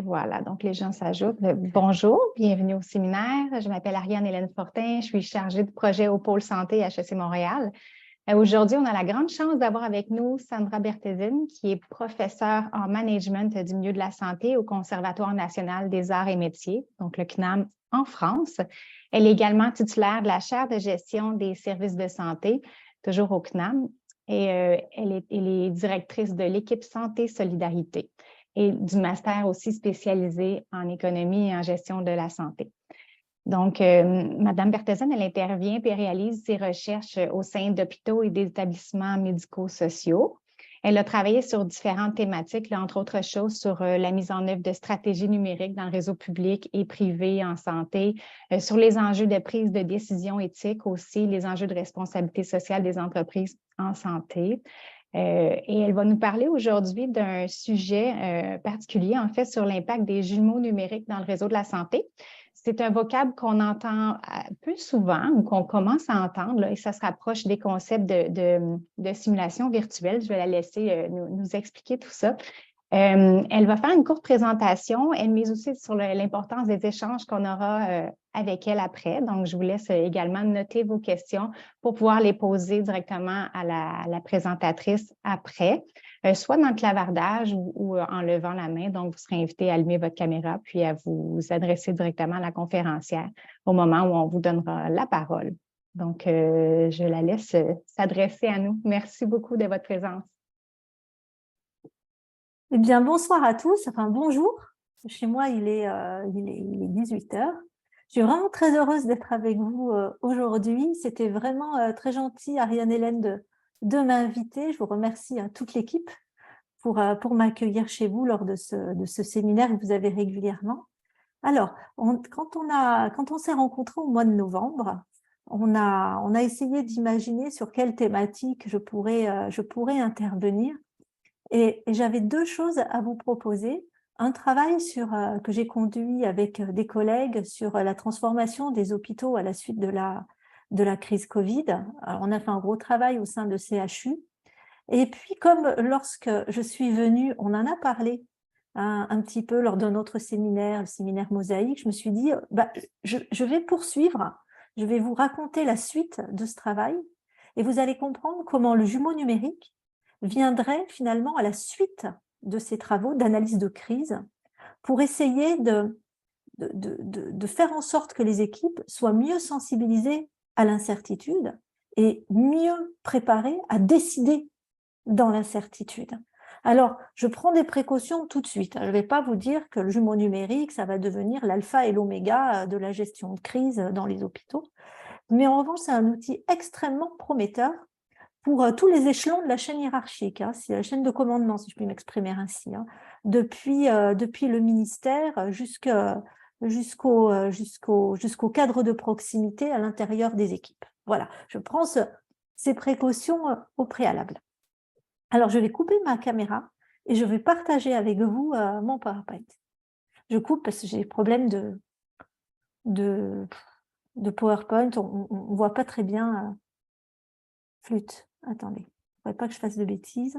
Voilà, donc les gens s'ajoutent. Bonjour, bienvenue au séminaire. Je m'appelle Ariane-Hélène Fortin, je suis chargée de projet au pôle santé à HEC Montréal. Aujourd'hui, on a la grande chance d'avoir avec nous Sandra Berthezine, qui est professeure en management du milieu de la santé au Conservatoire national des arts et métiers, donc le CNAM en France. Elle est également titulaire de la chaire de gestion des services de santé, toujours au CNAM, et elle est directrice de l'équipe Santé Solidarité et du master aussi spécialisé en économie et en gestion de la santé. Donc, Mme Berthezine, elle intervient et réalise ses recherches au sein d'hôpitaux et d'établissements médico-sociaux. Elle a travaillé sur différentes thématiques, là, entre autres choses, sur la mise en œuvre de stratégies numériques dans le réseau public et privé en santé, sur les enjeux de prise de décision éthique aussi, les enjeux de responsabilité sociale des entreprises en santé. Et elle va nous parler aujourd'hui d'un sujet particulier, en fait, sur l'impact des jumeaux numériques dans le réseau de la santé. C'est un vocable qu'on entend peu souvent ou qu'on commence à entendre, là, et ça se rapproche des concepts de simulation virtuelle. Je vais la laisser nous expliquer tout ça. Elle va faire une courte présentation, elle mise aussi sur l'importance des échanges qu'on aura avec elle après. Donc, je vous laisse également noter vos questions pour pouvoir les poser directement à la présentatrice après, soit dans le clavardage ou en levant la main. Donc, vous serez invité à allumer votre caméra puis à vous adresser directement à la conférencière au moment où on vous donnera la parole. Donc, je la laisse s'adresser à nous. Merci beaucoup de votre présence. Eh bien, bonsoir à tous, enfin bonjour. Chez moi, il est 18 h. Je suis vraiment très heureuse d'être avec vous aujourd'hui. C'était vraiment très gentil, Ariane-Hélène, de m'inviter. Je vous remercie à toute l'équipe pour m'accueillir chez vous lors de ce séminaire que vous avez régulièrement. Alors, quand on s'est rencontrés au mois de novembre, on a essayé d'imaginer sur quelle thématique je pourrais intervenir. Et j'avais deux choses à vous proposer. Un travail que j'ai conduit avec des collègues sur la transformation des hôpitaux à la suite de la crise Covid. Alors, on a fait un gros travail au sein de CHU. Et puis, comme lorsque je suis venue, on en a parlé un petit peu lors d'un autre séminaire, le séminaire Mosaïque, je me suis dit, je vais poursuivre, je vais vous raconter la suite de ce travail et vous allez comprendre comment le jumeau numérique viendrait finalement à la suite de ces travaux d'analyse de crise pour essayer de faire en sorte que les équipes soient mieux sensibilisées à l'incertitude et mieux préparées à décider dans l'incertitude. Alors, je prends des précautions tout de suite. Je ne vais pas vous dire que le jumeau numérique, ça va devenir l'alpha et l'oméga de la gestion de crise dans les hôpitaux. Mais en revanche, c'est un outil extrêmement prometteur pour tous les échelons de la chaîne hiérarchique, c'est la chaîne de commandement, si je puis m'exprimer ainsi, depuis le ministère jusqu'au cadre de proximité à l'intérieur des équipes. Voilà, je prends ces précautions au préalable. Alors, je vais couper ma caméra et je vais partager avec vous mon PowerPoint. Je coupe parce que j'ai des problèmes de PowerPoint, on ne voit pas très bien. Flûte. Attendez, il ne faudrait pas que je fasse de bêtises.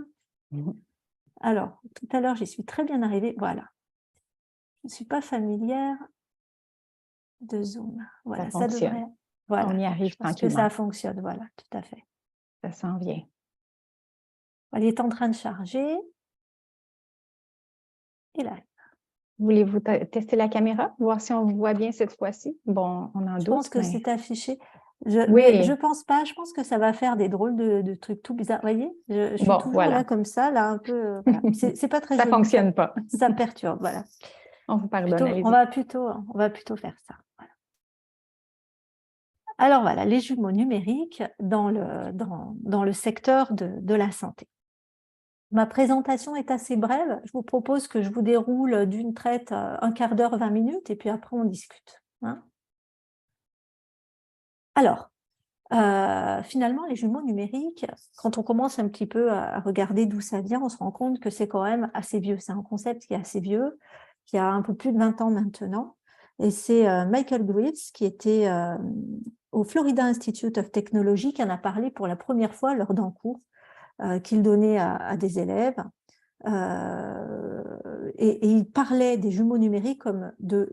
Alors, tout à l'heure, j'y suis très bien arrivée. Voilà. Je ne suis pas familière de Zoom. Voilà, ça devrait. Voilà. On y arrive tranquillement. Que ça fonctionne, voilà, tout à fait. Ça s'en vient. Elle est en train de charger. Et là. Voulez-vous tester la caméra, voir si on vous voit bien cette fois-ci? Bon, on en doute. Je pense que c'est affiché. Oui. Mais je pense pas. Je pense que ça va faire des drôles de trucs tout bizarres. Vous voyez, je suis toujours là comme ça, là un peu. Voilà. C'est pas très joli. Ça fonctionne pas. Ça perturbe, voilà. On vous pardonne. On va plutôt faire ça. Voilà. Alors voilà, les jumeaux numériques dans le secteur de la santé. Ma présentation est assez brève. Je vous propose que je vous déroule d'une traite un quart d'heure, 20 minutes, et puis après on discute. Alors, finalement, les jumeaux numériques, quand on commence un petit peu à regarder d'où ça vient, on se rend compte que c'est quand même assez vieux. C'est un concept qui est assez vieux, qui a un peu plus de 20 ans maintenant. Et c'est Michael Greaves, qui était au Florida Institute of Technology, qui en a parlé pour la première fois lors d'un cours qu'il donnait à des élèves. et il parlait des jumeaux numériques comme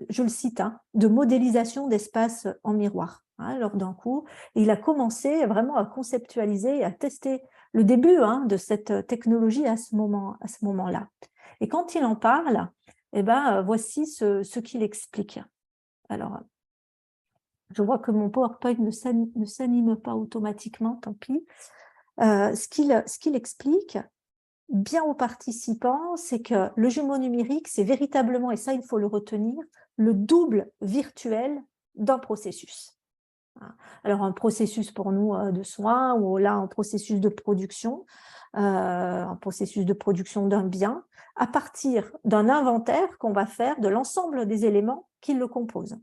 je le cite, hein, de modélisation d'espace en miroir, hein, lors d'un cours. Et il a commencé vraiment à conceptualiser et à tester le début, hein, de cette technologie à ce moment-là. Et quand il en parle, eh ben, voici ce qu'il explique. Alors, je vois que mon PowerPoint ne s'anime pas automatiquement, tant pis. Ce qu'il explique bien aux participants, c'est que le jumeau numérique, c'est véritablement, et ça il faut le retenir, le double virtuel d'un processus. Alors un processus pour nous de soins, ou là un processus de production d'un bien, à partir d'un inventaire qu'on va faire de l'ensemble des éléments qui le composent.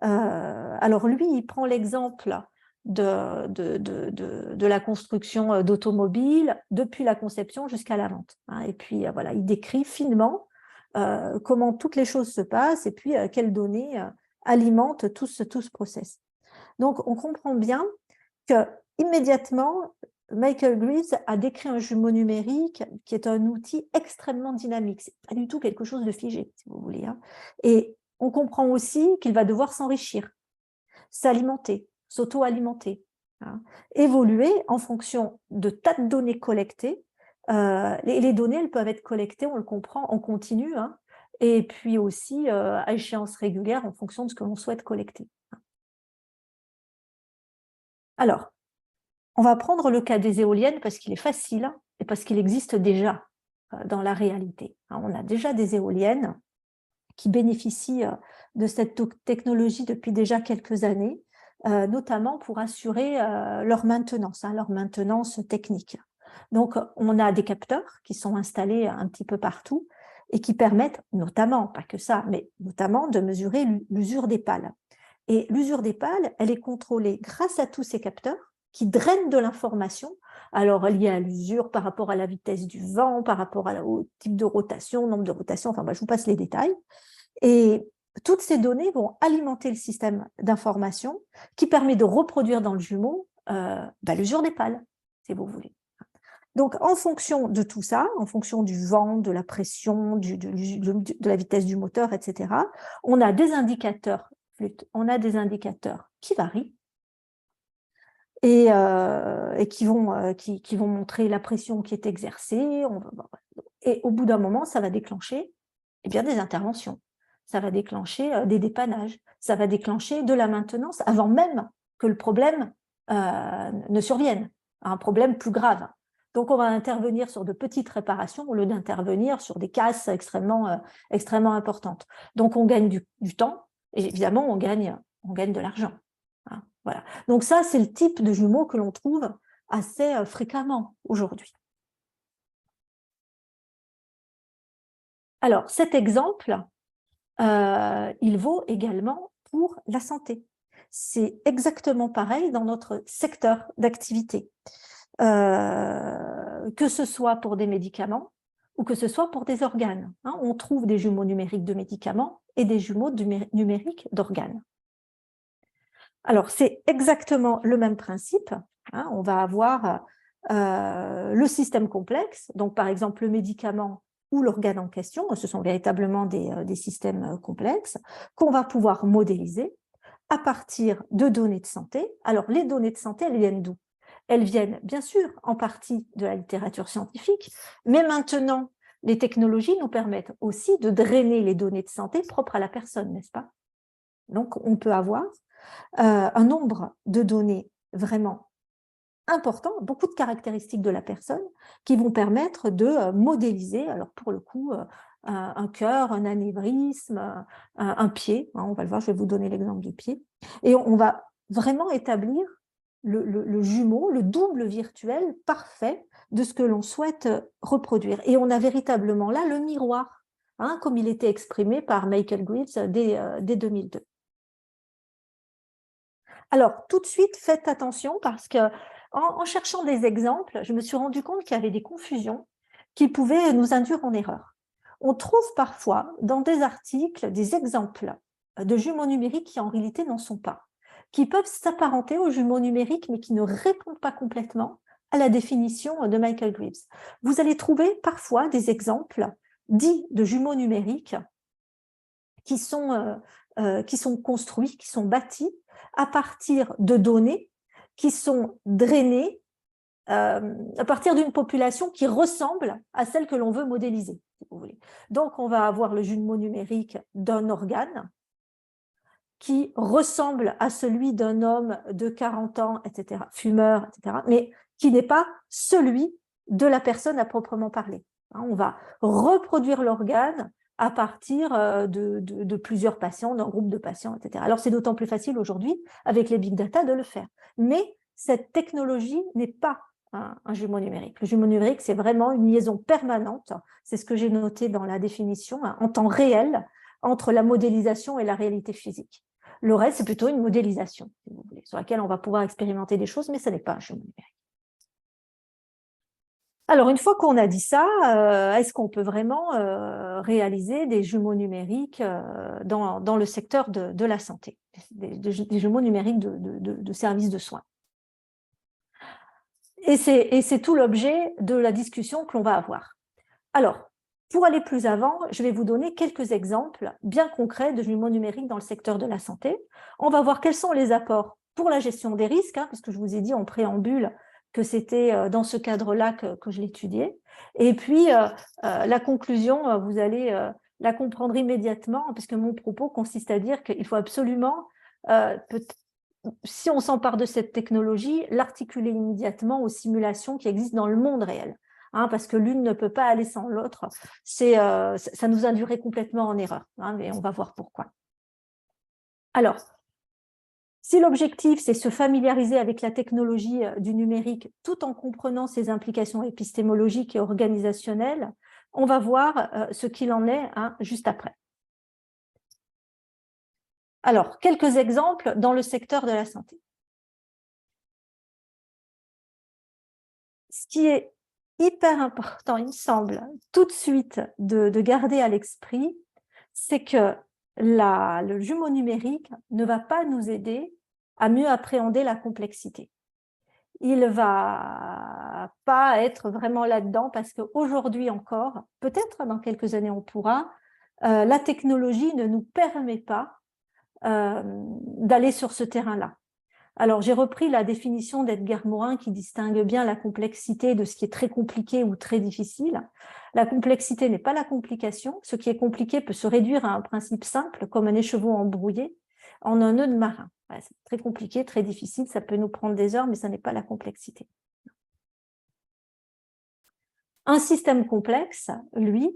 Alors lui, il prend l'exemple de la construction d'automobiles depuis la conception jusqu'à la vente. Et puis voilà, il décrit finement comment toutes les choses se passent et puis quelles données alimentent tout ce process. Donc on comprend bien que immédiatement, Michael Greaves a décrit un jumeau numérique qui est un outil extrêmement dynamique. C'est pas du tout quelque chose de figé, si vous voulez. Et on comprend aussi qu'il va devoir s'enrichir, s'alimenter, s'auto-alimenter, évoluer en fonction de tas de données collectées. Les données, elles peuvent être collectées, on le comprend, en continu, et puis aussi à échéance régulière en fonction de ce que l'on souhaite collecter. Alors, on va prendre le cas des éoliennes parce qu'il est facile et parce qu'il existe déjà dans la réalité. On a déjà des éoliennes qui bénéficient de cette technologie depuis déjà quelques années, notamment pour assurer leur maintenance technique. Donc, on a des capteurs qui sont installés un petit peu partout et qui permettent notamment, pas que ça, mais notamment de mesurer l'usure des pales. Et l'usure des pales, elle est contrôlée grâce à tous ces capteurs qui drainent de l'information, alors liée à l'usure par rapport à la vitesse du vent, par rapport au type de rotation, nombre de rotations, enfin, je vous passe les détails. Et toutes ces données vont alimenter le système d'information qui permet de reproduire dans le jumeau l'usure des pales, si vous voulez. Donc, en fonction de tout ça, en fonction du vent, de la pression, de la vitesse du moteur, etc., on a des indicateurs qui varient et qui vont montrer la pression qui est exercée. Et au bout d'un moment, ça va déclencher des interventions. Ça va déclencher des dépannages. Ça va déclencher de la maintenance avant même que le problème ne survienne, un problème plus grave. Donc, on va intervenir sur de petites réparations au lieu d'intervenir sur des casses extrêmement importantes. Donc, on gagne du temps et évidemment, on gagne de l'argent. Voilà. Donc, ça, c'est le type de jumeaux que l'on trouve assez fréquemment aujourd'hui. Alors, cet exemple, il vaut également pour la santé. C'est exactement pareil dans notre secteur d'activité. Que ce soit pour des médicaments ou que ce soit pour des organes. On trouve des jumeaux numériques de médicaments et des jumeaux numériques d'organes. Alors, c'est exactement le même principe. On va avoir le système complexe, donc par exemple le médicament ou l'organe en question, ce sont véritablement des systèmes complexes qu'on va pouvoir modéliser à partir de données de santé. Alors, les données de santé, elles viennent d'où? Elles viennent, bien sûr, en partie de la littérature scientifique, mais maintenant, les technologies nous permettent aussi de drainer les données de santé propres à la personne, n'est-ce pas? Donc, on peut avoir un nombre de données vraiment important, beaucoup de caractéristiques de la personne qui vont permettre de modéliser, alors pour le coup, un cœur, un anévrisme, un pied, on va le voir, je vais vous donner l'exemple du pied, et on va vraiment établir le jumeau, le double virtuel parfait de ce que l'on souhaite reproduire. Et on a véritablement là le miroir, comme il était exprimé par Michael Greaves dès 2002. Alors, tout de suite, faites attention parce que en cherchant des exemples, je me suis rendu compte qu'il y avait des confusions qui pouvaient nous induire en erreur. On trouve parfois dans des articles des exemples de jumeaux numériques qui en réalité n'en sont pas, qui peuvent s'apparenter aux jumeaux numériques mais qui ne répondent pas complètement à la définition de Michael Greaves. Vous allez trouver parfois des exemples dits de jumeaux numériques qui sont construits, qui sont bâtis à partir de données qui sont drainées à partir d'une population qui ressemble à celle que l'on veut modéliser, si vous voulez. Donc, on va avoir le jumeau numérique d'un organe qui ressemble à celui d'un homme de 40 ans, etc., fumeur, etc., mais qui n'est pas celui de la personne à proprement parler. On va reproduire l'organe à partir de plusieurs patients, d'un groupe de patients, etc. Alors, c'est d'autant plus facile aujourd'hui, avec les big data, de le faire. Mais cette technologie n'est pas un jumeau numérique. Le jumeau numérique, c'est vraiment une liaison permanente, c'est ce que j'ai noté dans la définition, en temps réel, entre la modélisation et la réalité physique. Le reste, c'est plutôt une modélisation, si vous voulez, sur laquelle on va pouvoir expérimenter des choses, mais ce n'est pas un jumeau numérique. Alors, une fois qu'on a dit ça, est-ce qu'on peut vraiment réaliser des jumeaux numériques dans le secteur de la santé, des jumeaux numériques de services de soins? Et c'est tout l'objet de la discussion que l'on va avoir. Alors, pour aller plus avant, je vais vous donner quelques exemples bien concrets de jumeaux numériques dans le secteur de la santé. On va voir quels sont les apports pour la gestion des risques, parce que je vous ai dit en préambule que c'était dans ce cadre-là que je l'étudiais. Et puis, la conclusion, vous allez la comprendre immédiatement, puisque mon propos consiste à dire qu'il faut absolument, si on s'empare de cette technologie, l'articuler immédiatement aux simulations qui existent dans le monde réel. Parce que l'une ne peut pas aller sans l'autre. Ça nous induirait complètement en erreur, mais on va voir pourquoi. Alors, si l'objectif, c'est se familiariser avec la technologie du numérique tout en comprenant ses implications épistémologiques et organisationnelles, on va voir ce qu'il en est juste après. Alors, quelques exemples dans le secteur de la santé. Ce qui est hyper important, il me semble, tout de suite de garder à l'esprit, c'est que le jumeau numérique ne va pas nous aider à mieux appréhender la complexité. Il ne va pas être vraiment là-dedans parce qu'aujourd'hui encore, peut-être dans quelques années on pourra, la technologie ne nous permet pas d'aller sur ce terrain-là. Alors, j'ai repris la définition d'Edgar Morin qui distingue bien la complexité de ce qui est très compliqué ou très difficile. La complexité n'est pas la complication. Ce qui est compliqué peut se réduire à un principe simple, comme un écheveau embrouillé, en un nœud de marin. C'est très compliqué, très difficile, ça peut nous prendre des heures, mais ça n'est pas la complexité. Un système complexe, lui,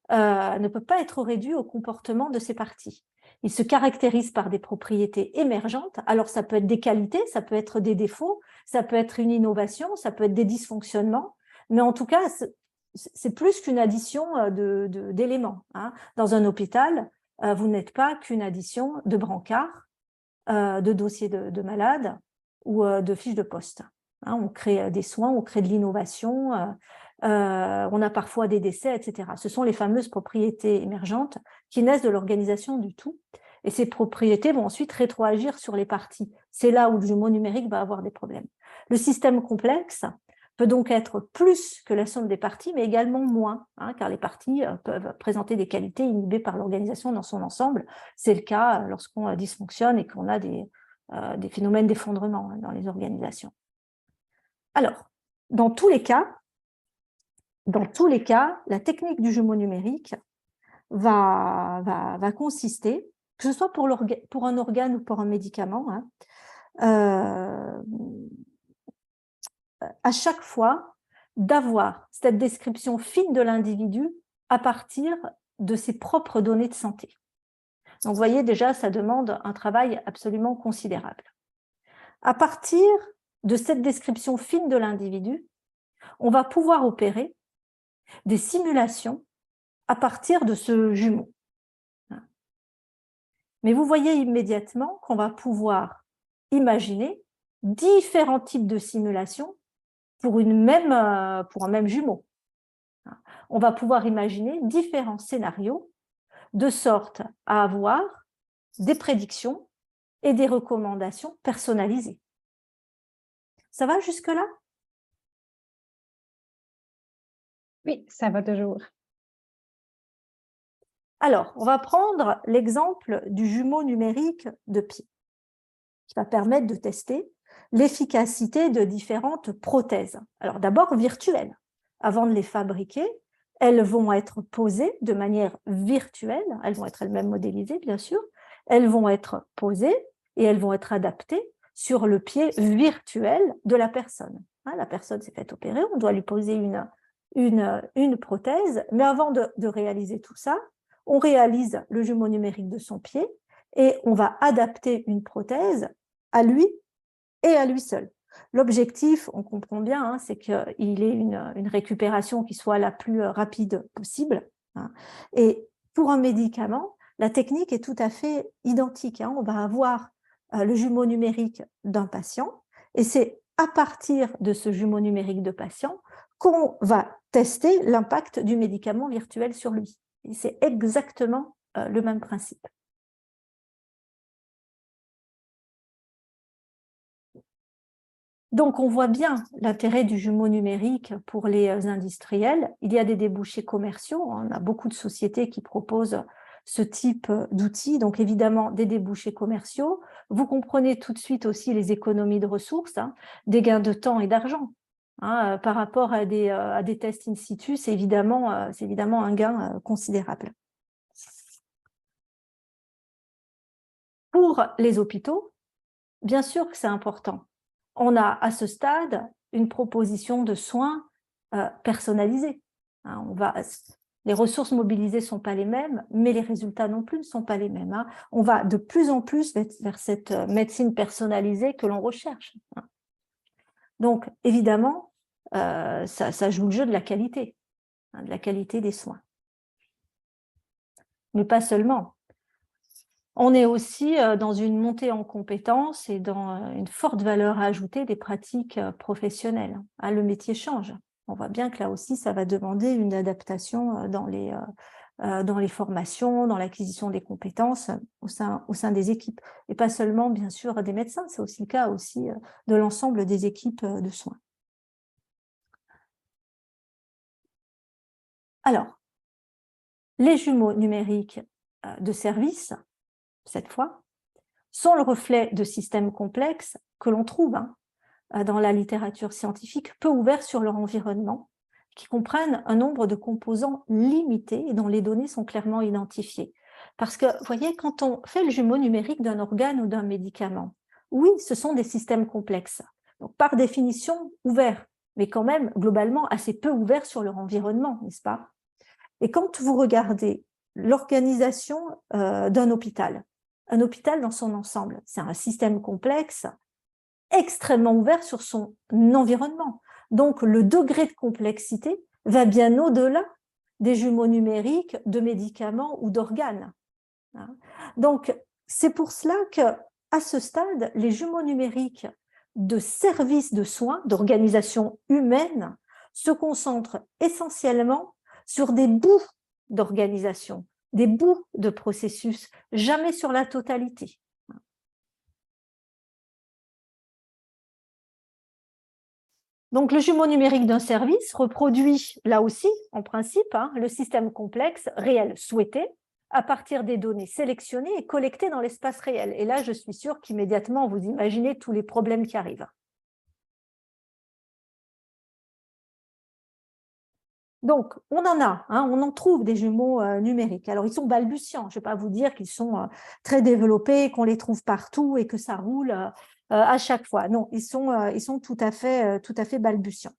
ne peut pas être réduit au comportement de ses parties. Il se caractérise par des propriétés émergentes. Alors, ça peut être des qualités, ça peut être des défauts, ça peut être une innovation, ça peut être des dysfonctionnements, mais en tout cas, c'est plus qu'une addition d'éléments. Dans un hôpital, vous n'êtes pas qu'une addition de brancards, de dossiers de malades ou de fiches de poste. On crée des soins, on crée de l'innovation, on a parfois des décès, etc. Ce sont les fameuses propriétés émergentes qui naissent de l'organisation du tout. Et ces propriétés vont ensuite rétroagir sur les parties. C'est là où le jumeau numérique va avoir des problèmes. Le système complexe peut donc être plus que la somme des parties, mais également moins, car les parties peuvent présenter des qualités inhibées par l'organisation dans son ensemble. C'est le cas lorsqu'on dysfonctionne et qu'on a des phénomènes d'effondrement dans les organisations. Alors, dans tous les cas, la technique du jumeau numérique va consister, que ce soit pour un organe ou pour un médicament, à chaque fois d'avoir cette description fine de l'individu à partir de ses propres données de santé. Donc, vous voyez, déjà, ça demande un travail absolument considérable. À partir de cette description fine de l'individu, on va pouvoir opérer des simulations à partir de ce jumeau. Mais vous voyez immédiatement qu'on va pouvoir imaginer différents types de simulations pour un même jumeau. On va pouvoir imaginer différents scénarios de sorte à avoir des prédictions et des recommandations personnalisées. Ça va jusque-là? Oui, ça va toujours. Alors, on va prendre l'exemple du jumeau numérique de pied, qui va permettre de tester l'efficacité de différentes prothèses. Alors d'abord virtuelles. Avant de les fabriquer, elles vont être posées de manière virtuelle, elles vont être elles-mêmes modélisées bien sûr, elles vont être posées et elles vont être adaptées sur le pied virtuel de la personne. La personne s'est faite opérer, on doit lui poser une prothèse, mais avant de réaliser tout ça, on réalise le jumeau numérique de son pied et on va adapter une prothèse à lui et à lui seul. L'objectif, on comprend bien, hein, c'est qu'il ait une récupération qui soit la plus rapide possible. Hein. Et pour un médicament, la technique est tout à fait identique. Hein. On va avoir le jumeau numérique d'un patient et c'est à partir de ce jumeau numérique de patient qu'on va tester l'impact du médicament virtuel sur lui. Et c'est exactement le même principe. Donc, on voit bien l'intérêt du jumeau numérique pour les industriels. Il y a des débouchés commerciaux. On a beaucoup de sociétés qui proposent ce type d'outils. Donc, évidemment, des débouchés commerciaux. Vous comprenez tout de suite aussi les économies de ressources, hein, des gains de temps et d'argent. Hein, par rapport à des tests in situ, c'est évidemment un gain considérable. Pour les hôpitaux, bien sûr que c'est important. On a à ce stade une proposition de soins personnalisés. Hein, les ressources mobilisées ne sont pas les mêmes, mais les résultats non plus ne sont pas les mêmes. Hein. On va de plus en plus vers cette médecine personnalisée que l'on recherche. Hein. Donc, évidemment, ça joue le jeu de la qualité, hein, de la qualité des soins. Mais pas seulement. On est aussi dans une montée en compétences et dans une forte valeur ajoutée des pratiques professionnelles. Le métier change. On voit bien que là aussi, ça va demander une adaptation dans les formations, dans l'acquisition des compétences au sein des équipes. Et pas seulement, bien sûr, des médecins, c'est aussi le cas aussi de l'ensemble des équipes de soins. Alors, les jumeaux numériques de service, cette fois, sont le reflet de systèmes complexes que l'on trouve dans la littérature scientifique, peu ouverts sur leur environnement, qui comprennent un nombre de composants limités et dont les données sont clairement identifiées. Parce que, vous voyez, quand on fait le jumeau numérique d'un organe ou d'un médicament, oui, ce sont des systèmes complexes, donc par définition ouverts, mais quand même globalement assez peu ouverts sur leur environnement, n'est-ce pas? Et quand vous regardez l'organisation d'un hôpital, un hôpital dans son ensemble, c'est un système complexe, extrêmement ouvert sur son environnement. Donc, le degré de complexité va bien au-delà des jumeaux numériques de médicaments ou d'organes. Donc, c'est pour cela qu'à ce stade, les jumeaux numériques de services de soins, d'organisation humaine, se concentrent essentiellement sur des bouts d'organisation, des bouts de processus, jamais sur la totalité. Donc, le jumeau numérique d'un service reproduit, là aussi, en principe, le système complexe réel souhaité à partir des données sélectionnées et collectées dans l'espace réel. Et là, je suis sûre qu'immédiatement, vous imaginez tous les problèmes qui arrivent. Donc, on en a, on en trouve des jumeaux numériques. Alors, ils sont balbutiants. Je ne vais pas vous dire qu'ils sont très développés, qu'on les trouve partout et que ça roule à chaque fois. Non, ils sont tout à fait balbutiants.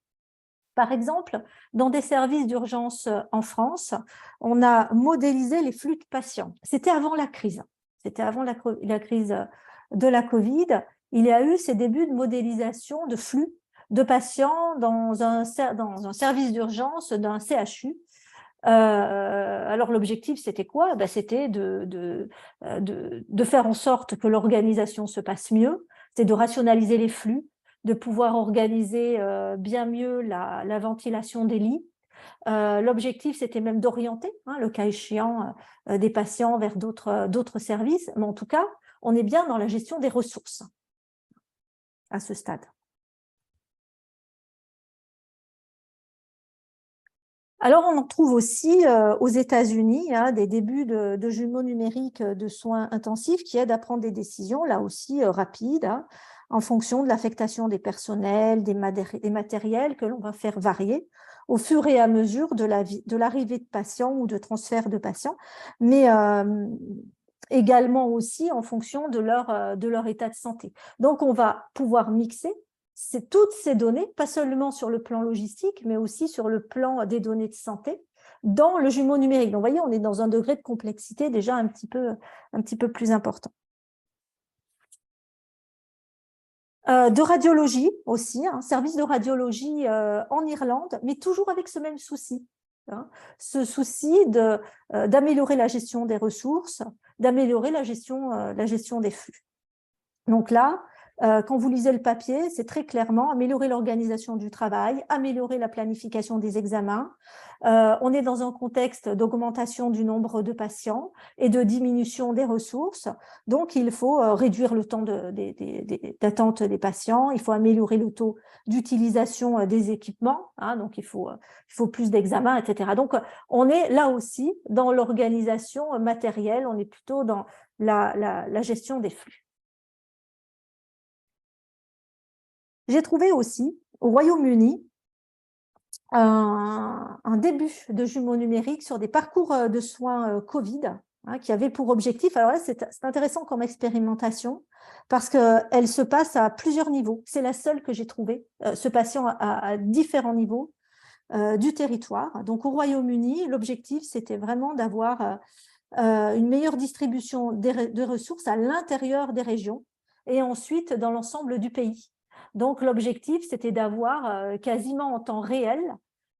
Par exemple, dans des services d'urgence en France, on a modélisé les flux de patients. C'était avant la crise. C'était avant la crise de la Covid. Il y a eu ces débuts de modélisation de flux de patients dans un service d'urgence d'un CHU. Alors, l'objectif, c'était quoi? C'était de faire en sorte que l'organisation se passe mieux, c'est de rationaliser les flux, de pouvoir organiser bien mieux la ventilation des lits. L'objectif, c'était même d'orienter, le cas échéant, des patients vers d'autres services. Mais en tout cas, on est bien dans la gestion des ressources à ce stade. Alors, on en trouve aussi aux États-Unis des débuts de jumeaux numériques de soins intensifs qui aident à prendre des décisions, là aussi rapides, en fonction de l'affectation des personnels, des matériels que l'on va faire varier au fur et à mesure de l'arrivée de patients ou de transfert de patients, mais également aussi en fonction de leur état de santé. Donc, on va pouvoir mixer toutes ces données, pas seulement sur le plan logistique, mais aussi sur le plan des données de santé, dans le jumeau numérique. Donc, vous voyez, on est dans un degré de complexité déjà un petit peu plus important. De radiologie aussi, service de radiologie en Irlande, mais toujours avec ce même souci. Ce souci d'améliorer la gestion des ressources, d'améliorer la gestion des flux. Donc là, quand vous lisez le papier, c'est très clairement améliorer l'organisation du travail, améliorer la planification des examens. On est dans un contexte d'augmentation du nombre de patients et de diminution des ressources. Donc, il faut réduire le temps d'attente des patients, il faut améliorer le taux d'utilisation des équipements, donc il faut plus d'examens, etc. Donc, on est là aussi dans l'organisation matérielle, on est plutôt dans la gestion des flux. J'ai trouvé aussi au Royaume-Uni un début de jumeaux numériques sur des parcours de soins Covid qui avait pour objectif, alors là c'est intéressant comme expérimentation parce qu'elle se passe à plusieurs niveaux. C'est la seule que j'ai trouvée, se passant à différents niveaux du territoire. Donc au Royaume-Uni, l'objectif c'était vraiment d'avoir une meilleure distribution de ressources à l'intérieur des régions et ensuite dans l'ensemble du pays. Donc, l'objectif, c'était d'avoir quasiment en temps réel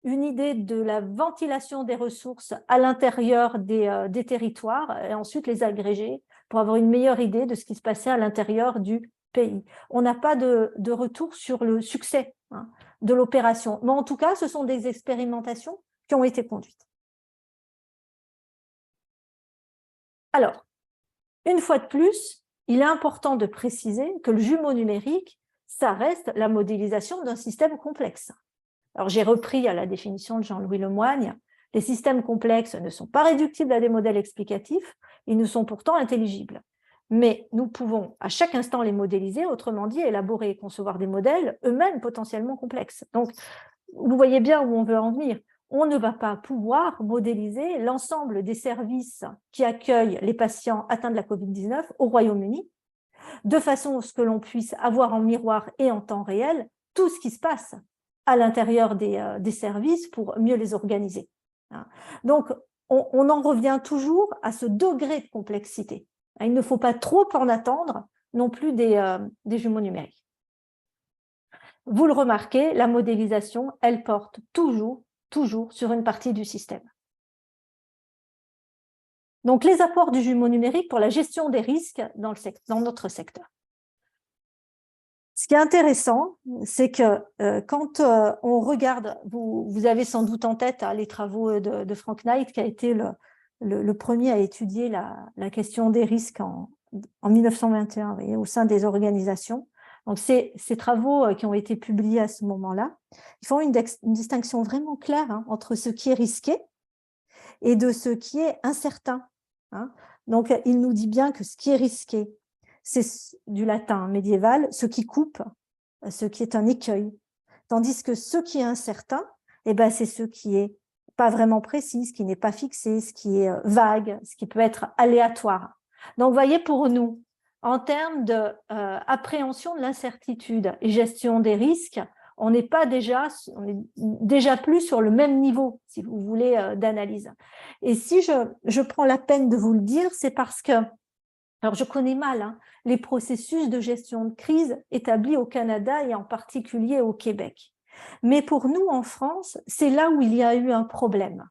une idée de la ventilation des ressources à l'intérieur des territoires et ensuite les agréger pour avoir une meilleure idée de ce qui se passait à l'intérieur du pays. On n'a pas de retour sur le succès de l'opération, mais en tout cas, ce sont des expérimentations qui ont été conduites. Alors, une fois de plus, il est important de préciser que le jumeau numérique, ça reste la modélisation d'un système complexe. Alors, j'ai repris à la définition de Jean-Louis Lemoigne, les systèmes complexes ne sont pas réductibles à des modèles explicatifs, ils nous sont pourtant intelligibles. Mais nous pouvons à chaque instant les modéliser, autrement dit, élaborer et concevoir des modèles eux-mêmes potentiellement complexes. Donc, vous voyez bien où on veut en venir. On ne va pas pouvoir modéliser l'ensemble des services qui accueillent les patients atteints de la COVID-19 au Royaume-Uni, de façon à ce que l'on puisse avoir en miroir et en temps réel tout ce qui se passe à l'intérieur des services pour mieux les organiser. Donc, on en revient toujours à ce degré de complexité. Il ne faut pas trop en attendre non plus des jumeaux numériques. Vous le remarquez, la modélisation, elle porte toujours sur une partie du système. Donc, les apports du jumeau numérique pour la gestion des risques dans notre secteur. Ce qui est intéressant, c'est que quand on regarde, vous avez sans doute en tête les travaux de Frank Knight, qui a été le premier à étudier la question des risques en 1921, vous voyez, au sein des organisations. Donc, ces travaux qui ont été publiés à ce moment-là, ils font une distinction vraiment claire entre ce qui est risqué et de ce qui est incertain. Donc, il nous dit bien que ce qui est risqué, c'est du latin médiéval, ce qui coupe, ce qui est un écueil. Tandis que ce qui est incertain, c'est ce qui est pas vraiment précis, ce qui n'est pas fixé, ce qui est vague, ce qui peut être aléatoire. Donc, vous voyez, pour nous, en termes d'appréhension de l'incertitude et gestion des risques, on est déjà plus sur le même niveau, si vous voulez, d'analyse. Et si je prends la peine de vous le dire, c'est parce que, alors je connais mal les processus de gestion de crise établis au Canada et en particulier au Québec. Mais pour nous, en France, c'est là où il y a eu un problème.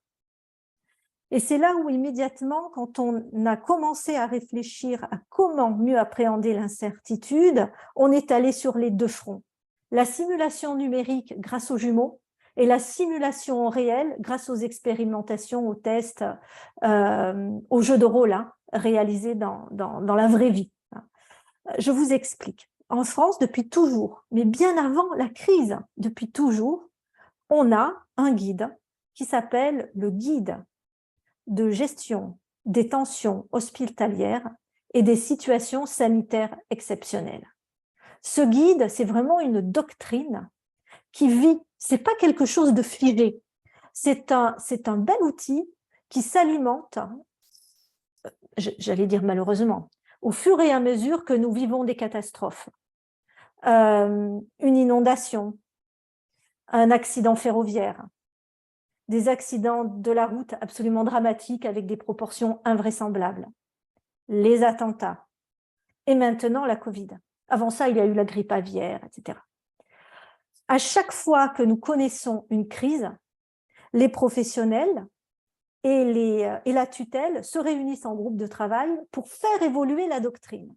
Et c'est là où immédiatement, quand on a commencé à réfléchir à comment mieux appréhender l'incertitude, on est allé sur les deux fronts. La simulation numérique grâce aux jumeaux et la simulation réelle grâce aux expérimentations, aux tests, aux jeux de rôle réalisés dans la vraie vie. Je vous explique. En France, depuis toujours, mais bien avant la crise, depuis toujours, on a un guide qui s'appelle le guide de gestion des tensions hospitalières et des situations sanitaires exceptionnelles. Ce guide, c'est vraiment une doctrine qui vit, c'est pas quelque chose de figé, c'est un bel outil qui s'alimente, j'allais dire malheureusement, au fur et à mesure que nous vivons des catastrophes. Une inondation, un accident ferroviaire, des accidents de la route absolument dramatiques avec des proportions invraisemblables, les attentats, et maintenant la Covid. Avant ça, il y a eu la grippe aviaire, etc. À chaque fois que nous connaissons une crise, les professionnels et la tutelle se réunissent en groupe de travail pour faire évoluer la doctrine.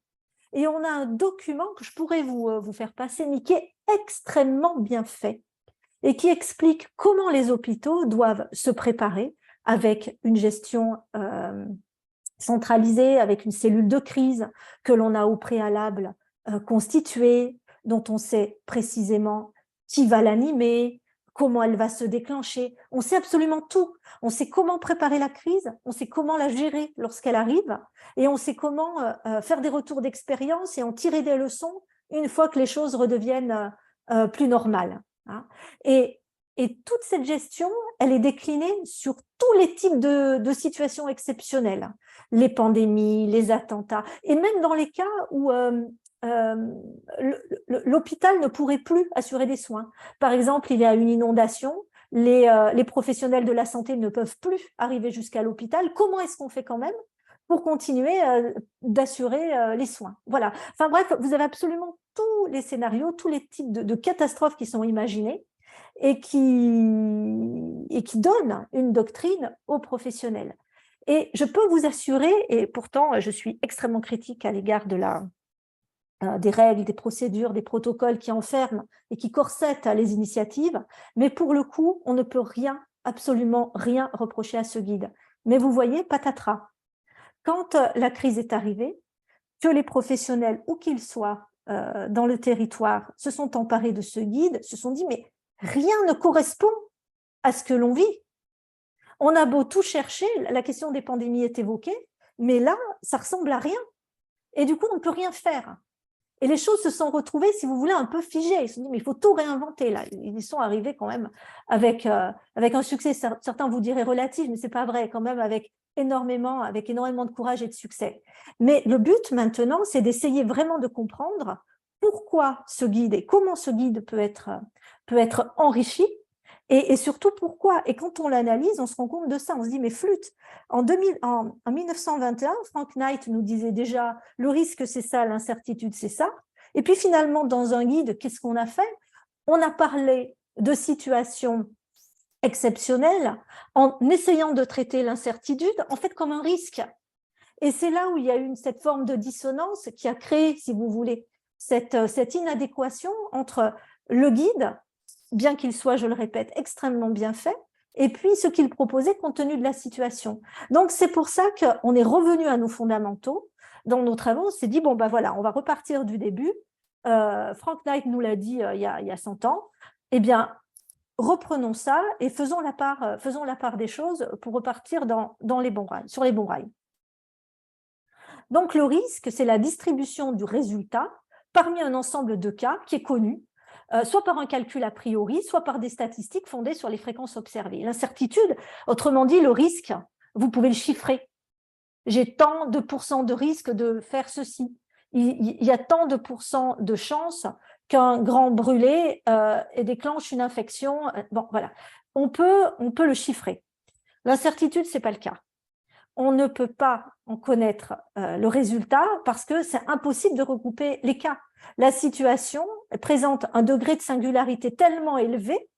Et on a un document que je pourrais vous faire passer, mais qui est extrêmement bien fait et qui explique comment les hôpitaux doivent se préparer avec une gestion centralisée, avec une cellule de crise que l'on a au préalable constituée, dont on sait précisément qui va l'animer, comment elle va se déclencher. On sait absolument tout. On sait comment préparer la crise, on sait comment la gérer lorsqu'elle arrive, et on sait comment faire des retours d'expérience et en tirer des leçons une fois que les choses redeviennent plus normales. Hein. Et toute cette gestion, elle est déclinée sur tous les types de situations exceptionnelles. Les pandémies, les attentats, et même dans les cas où l'hôpital ne pourrait plus assurer des soins. Par exemple, il y a une inondation, les professionnels de la santé ne peuvent plus arriver jusqu'à l'hôpital. Comment est-ce qu'on fait quand même pour continuer d'assurer les soins? Voilà. Enfin bref, vous avez absolument tous les scénarios, tous les types de catastrophes qui sont imaginés et qui donnent une doctrine aux professionnels. Et je peux vous assurer, et pourtant je suis extrêmement critique à l'égard des règles, des procédures, des protocoles qui enferment et qui corsettent les initiatives, mais pour le coup, on ne peut rien, absolument rien reprocher à ce guide. Mais vous voyez, patatras, quand la crise est arrivée, que les professionnels, où qu'ils soient dans le territoire, se sont emparés de ce guide, se sont dit, mais rien ne correspond à ce que l'on vit. On a beau tout chercher, la question des pandémies est évoquée, mais là, ça ressemble à rien. Et du coup, on ne peut rien faire. Et les choses se sont retrouvées, si vous voulez, un peu figées. Ils se sont dit, mais il faut tout réinventer là. Ils sont arrivés quand même avec un succès, certains vous diraient relatif, mais ce n'est pas vrai, quand même avec énormément de courage et de succès. Mais le but maintenant, c'est d'essayer vraiment de comprendre pourquoi ce guide et comment ce guide peut être enrichi, et surtout pourquoi. Et quand on l'analyse, on se rend compte de ça. On se dit, mais flûte, en 1921, Frank Knight nous disait déjà, le risque c'est ça, l'incertitude c'est ça. Et puis finalement, dans un guide, qu'est-ce qu'on a fait? On a parlé de situations exceptionnelles en essayant de traiter l'incertitude en fait comme un risque. Et c'est là où il y a eu cette forme de dissonance qui a créé, si vous voulez, cette inadéquation entre le guide, bien qu'il soit, je le répète, extrêmement bien fait, et puis ce qu'il proposait compte tenu de la situation. Donc, c'est pour ça qu'on est revenu à nos fondamentaux. Dans nos travaux, on s'est dit, bon, ben voilà, on va repartir du début. Frank Knight nous l'a dit il y a 100 ans. Eh bien, reprenons ça et faisons la part des choses pour repartir dans les bons rails, sur les bons rails. Donc, le risque, c'est la distribution du résultat parmi un ensemble de cas qui est connu, soit par un calcul a priori, soit par des statistiques fondées sur les fréquences observées. L'incertitude, autrement dit, le risque, vous pouvez le chiffrer. J'ai tant de pourcents de risque de faire ceci. Il y a tant de pourcents de chances qu'un grand brûlé déclenche une infection. Bon, voilà. On peut le chiffrer. L'incertitude, ce n'est pas le cas. On ne peut pas en connaître le résultat parce que c'est impossible de regrouper les cas. La situation présente un degré de singularité tellement élevé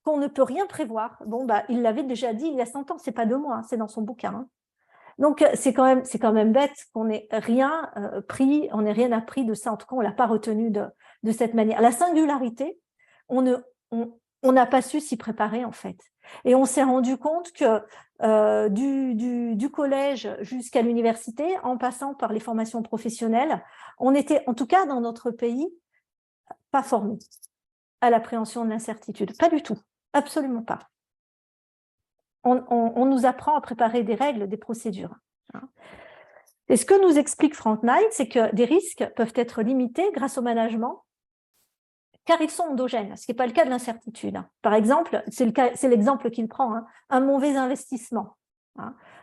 qu'on ne peut rien prévoir. Bon, bah, il l'avait déjà dit il y a 100 ans, c'est pas de moi, c'est dans son bouquin. Hein. Donc, c'est quand même bête qu'on n'ait rien on n'ait rien appris de ça. En tout cas, on ne l'a pas retenu de cette manière. La singularité, on n'a pas su s'y préparer, en fait. Et on s'est rendu compte que du collège jusqu'à l'université, en passant par les formations professionnelles, on était, en tout cas dans notre pays, pas formés à l'appréhension de l'incertitude. Pas du tout, absolument pas. on nous apprend à préparer des règles, des procédures. Et ce que nous explique Frank Knight, c'est que des risques peuvent être limités grâce au management, car ils sont endogènes, ce qui n'est pas le cas de l'incertitude. Par exemple, c'est l'exemple qu'il prend, un mauvais investissement.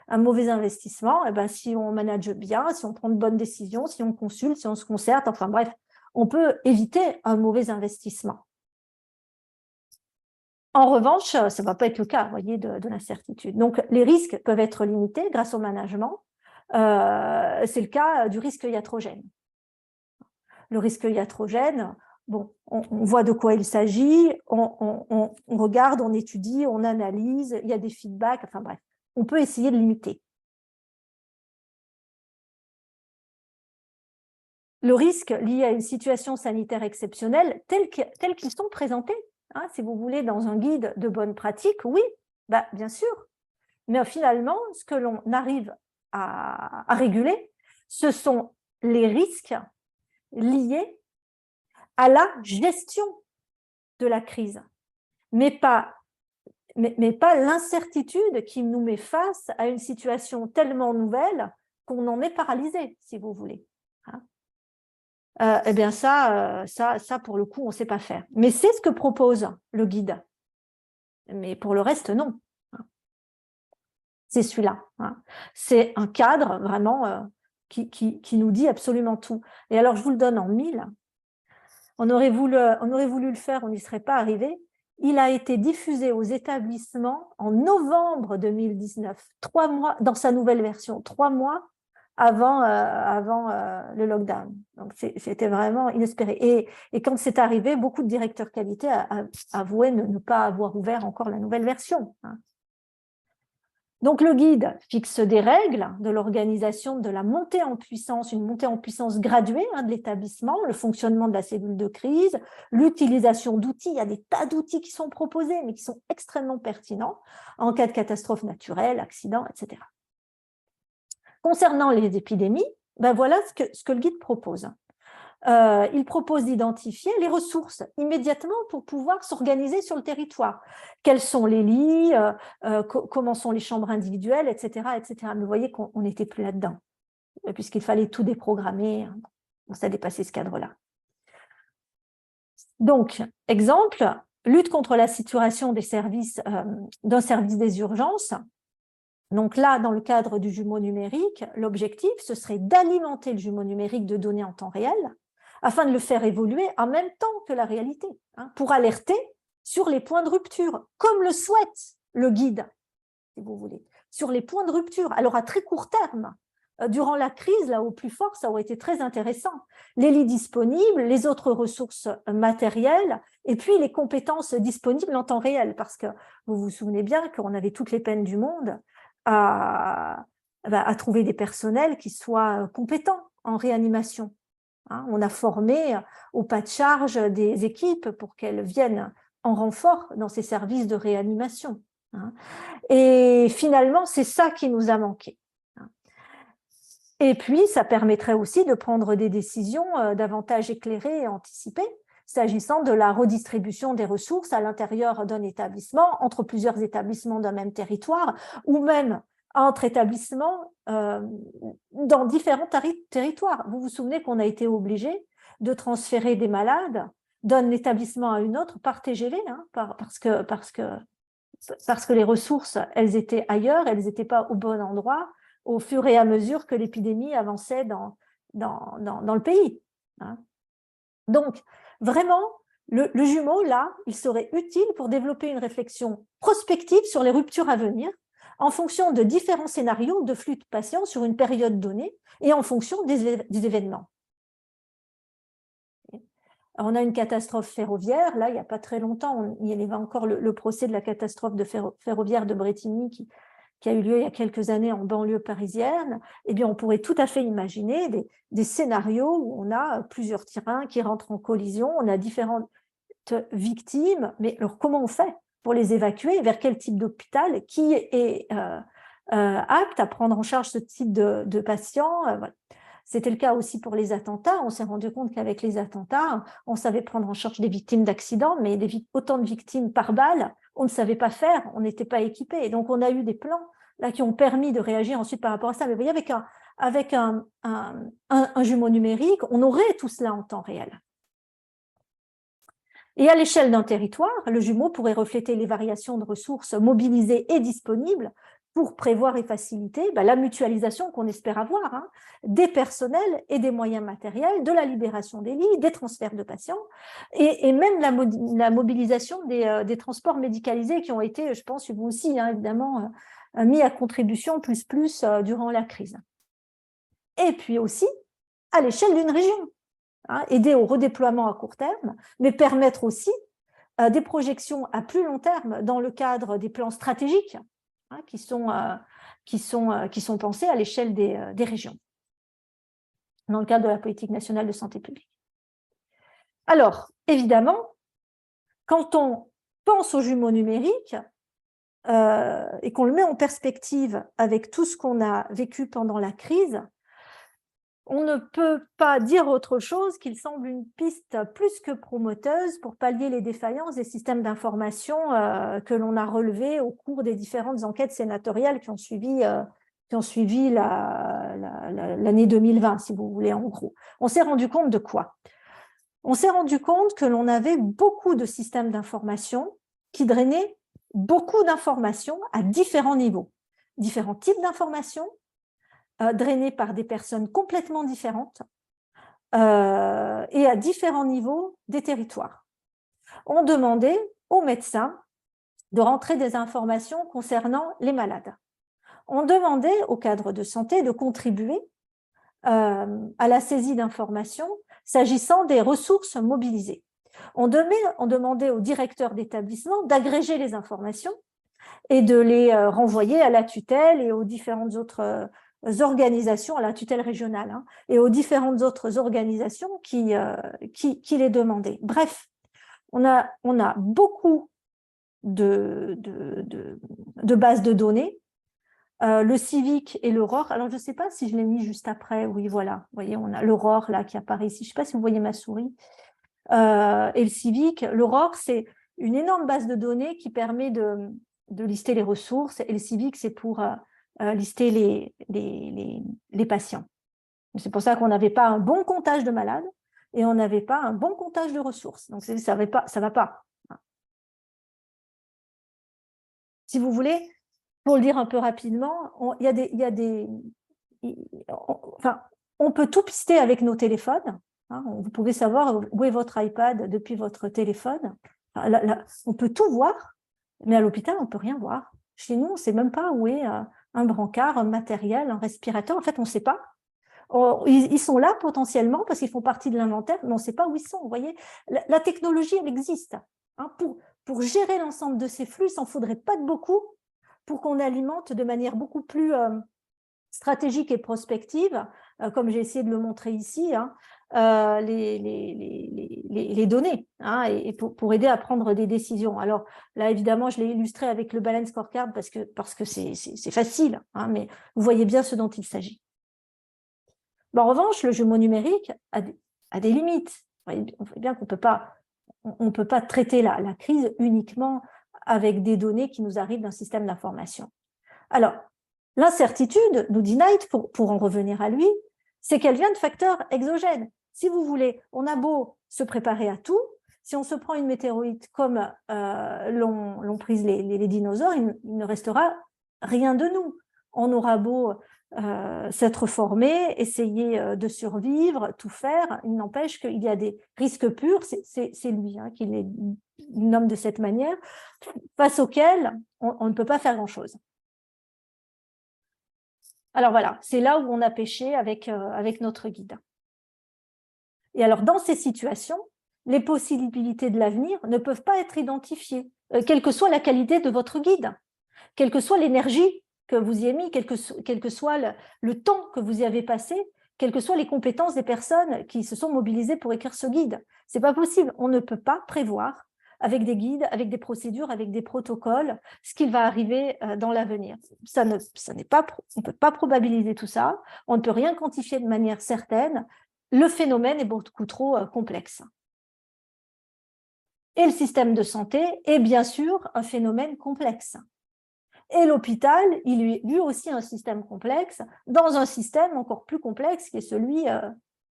Un mauvais investissement, si on manage bien, si on prend de bonnes décisions, si on consulte, si on se concerte, enfin bref, on peut éviter un mauvais investissement. En revanche, ça ne va pas être le cas, vous voyez, de l'incertitude. Donc, les risques peuvent être limités grâce au management. C'est le cas du risque iatrogène. Le risque iatrogène, bon, on voit de quoi il s'agit, on regarde, on étudie, on analyse, il y a des feedbacks, enfin bref, on peut essayer de limiter. Le risque lié à une situation sanitaire exceptionnelle, tel qu'ils sont présentés, si vous voulez, dans un guide de bonne pratique, oui, bien sûr. Mais finalement, ce que l'on arrive à réguler, ce sont les risques liés à la gestion de la crise, mais pas l'incertitude qui nous met face à une situation tellement nouvelle qu'on en est paralysé, si vous voulez. Eh bien ça, pour le coup, on ne sait pas faire. Mais c'est ce que propose le guide. Mais pour le reste, non. C'est celui-là. C'est un cadre vraiment qui nous dit absolument tout. Et alors, je vous le donne en 1000. On aurait voulu le faire, on n'y serait pas arrivé. Il a été diffusé aux établissements en novembre 2019, 3 mois, dans sa nouvelle version, 3 mois avant le lockdown. Donc, c'était vraiment inespéré. Et quand c'est arrivé, beaucoup de directeurs qualité avouaient ne pas avoir ouvert encore la nouvelle version. Donc, le guide fixe des règles de l'organisation de la montée en puissance, une montée en puissance graduée de l'établissement, le fonctionnement de la cellule de crise, l'utilisation d'outils. Il y a des tas d'outils qui sont proposés, mais qui sont extrêmement pertinents en cas de catastrophe naturelle, accident, etc. Concernant les épidémies, voilà ce que le guide propose. Il propose d'identifier les ressources immédiatement pour pouvoir s'organiser sur le territoire. Quels sont les lits, comment sont les chambres individuelles, etc. etc. Mais vous voyez qu'on n'était plus là-dedans, puisqu'il fallait tout déprogrammer. Ça a dépassé ce cadre-là. Donc, exemple, lutte contre la saturation des services, d'un service des urgences. Donc là, dans le cadre du jumeau numérique, l'objectif, ce serait d'alimenter le jumeau numérique de données en temps réel, afin de le faire évoluer en même temps que la réalité, pour alerter sur les points de rupture, comme le souhaite le guide, si vous voulez, sur les points de rupture. Alors, à très court terme, durant la crise, là, au plus fort, ça aurait été très intéressant. Les lits disponibles, les autres ressources matérielles, et puis les compétences disponibles en temps réel, parce que vous vous souvenez bien qu'on avait toutes les peines du monde à trouver des personnels qui soient compétents en réanimation. On a formé au pas de charge des équipes pour qu'elles viennent en renfort dans ces services de réanimation. Et finalement, c'est ça qui nous a manqué. Et puis, ça permettrait aussi de prendre des décisions davantage éclairées et anticipées, s'agissant de la redistribution des ressources à l'intérieur d'un établissement, entre plusieurs établissements d'un même territoire, ou même entre établissements dans différents territoires. Vous vous souvenez qu'on a été obligé de transférer des malades d'un établissement à un autre par TGV, parce que les ressources, elles étaient ailleurs, elles n'étaient pas au bon endroit, au fur et à mesure que l'épidémie avançait dans le pays. Donc, vraiment, le jumeau, là, il serait utile pour développer une réflexion prospective sur les ruptures à venir, en fonction de différents scénarios de flux de patients sur une période donnée et en fonction des événements. Alors, on a une catastrophe ferroviaire, là, il n'y a pas très longtemps, il y avait encore le procès de la catastrophe ferroviaire de Bretigny qui a eu lieu il y a quelques années en banlieue parisienne. Eh bien, on pourrait tout à fait imaginer des scénarios où on a plusieurs trains qui rentrent en collision, on a différentes victimes, mais alors comment on fait pour les évacuer, vers quel type d'hôpital, qui est apte à prendre en charge ce type de patients. Voilà. C'était le cas aussi pour les attentats. On s'est rendu compte qu'avec les attentats, on savait prendre en charge des victimes d'accidents, mais autant de victimes par balle, on ne savait pas faire, on n'était pas équipé. Et donc, on a eu des plans là, qui ont permis de réagir ensuite par rapport à ça. Mais vous voyez, avec un jumeau numérique, on aurait tout cela en temps réel. Et à l'échelle d'un territoire, le jumeau pourrait refléter les variations de ressources mobilisées et disponibles pour prévoir et faciliter la mutualisation qu'on espère avoir, hein, des personnels et des moyens matériels, de la libération des lits, des transferts de patients, et même la mobilisation des transports médicalisés qui ont été, je pense, vous aussi, hein, évidemment, mis à contribution plus durant la crise. Et puis aussi à l'échelle d'une région. Aider au redéploiement à court terme, mais permettre aussi des projections à plus long terme dans le cadre des plans stratégiques qui sont pensés à l'échelle des régions, dans le cadre de la politique nationale de santé publique. Alors, évidemment, quand on pense aux jumeaux numériques et qu'on le met en perspective avec tout ce qu'on a vécu pendant la crise, on ne peut pas dire autre chose qu'il semble une piste plus que promoteuse pour pallier les défaillances des systèmes d'information que l'on a relevés au cours des différentes enquêtes sénatoriales qui ont suivi l'année 2020, si vous voulez, en gros. On s'est rendu compte de quoi? On s'est rendu compte que l'on avait beaucoup de systèmes d'information qui drainaient beaucoup d'informations à différents niveaux, différents types d'informations, drainés par des personnes complètement différentes et à différents niveaux des territoires. On demandait aux médecins de rentrer des informations concernant les malades. On demandait aux cadres de santé de contribuer à la saisie d'informations s'agissant des ressources mobilisées. On demandait aux directeurs d'établissement d'agréger les informations et de les renvoyer à la tutelle et aux différentes autres organisations, à la tutelle régionale, hein, et aux différentes autres organisations qui les demandaient. Bref, on a beaucoup de bases de données, le Civic et l'Aurore. Alors, je ne sais pas si je l'ai mis juste après. Oui, voilà. Vous voyez, on a l'Aurore là qui apparaît ici. Je ne sais pas si vous voyez ma souris. Et le Civic, l'Aurore, c'est une énorme base de données qui permet de lister les ressources. Et le Civic, c'est pour lister les patients. C'est pour ça qu'on n'avait pas un bon comptage de malades et on n'avait pas un bon comptage de ressources. Donc, ça ne va pas. Si vous voulez, pour le dire un peu rapidement, on peut tout pister avec nos téléphones. Hein, vous pouvez savoir où est votre iPad depuis votre téléphone. On peut tout voir, mais à l'hôpital, on ne peut rien voir. Chez nous, on ne sait même pas où est un brancard, un matériel, un respirateur. En fait, on ne sait pas. Ils sont là potentiellement parce qu'ils font partie de l'inventaire, mais on ne sait pas où ils sont. Vous voyez, la technologie, elle existe. Hein, pour gérer l'ensemble de ces flux, il n'en faudrait pas de beaucoup pour qu'on alimente de manière beaucoup plus stratégique et prospective, comme j'ai essayé de le montrer ici, hein, les données, hein, et pour aider à prendre des décisions. Alors là, évidemment, je l'ai illustré avec le Balance Scorecard parce que c'est facile, hein, mais vous voyez bien ce dont il s'agit. En revanche, le jumeau numérique a des limites. On voit bien qu'on ne peut pas traiter la crise uniquement avec des données qui nous arrivent d'un système d'information. Alors, l'incertitude, nous dit Knight, pour en revenir à lui, c'est qu'elle vient de facteurs exogènes. Si vous voulez, on a beau se préparer à tout, si on se prend une météorite comme l'ont prise les dinosaures, il ne restera rien de nous. On aura beau s'être formé, essayer de survivre, tout faire, il n'empêche qu'il y a des risques purs, c'est lui qui les nomme de cette manière, face auxquels on ne peut pas faire grand-chose. Alors voilà, c'est là où on a pêché avec notre guide. Et alors, dans ces situations, les possibilités de l'avenir ne peuvent pas être identifiées, quelle que soit la qualité de votre guide, quelle que soit l'énergie que vous y avez mis, quel que soit le temps que vous y avez passé, quelles que soient les compétences des personnes qui se sont mobilisées pour écrire ce guide. Ce n'est pas possible, on ne peut pas prévoir avec des guides, avec des procédures, avec des protocoles, ce qu'il va arriver dans l'avenir. On ne peut pas probabiliser tout ça, on ne peut rien quantifier de manière certaine, le phénomène est beaucoup trop complexe. Et le système de santé est bien sûr un phénomène complexe. Et l'hôpital, il est lui aussi un système complexe, dans un système encore plus complexe qui est celui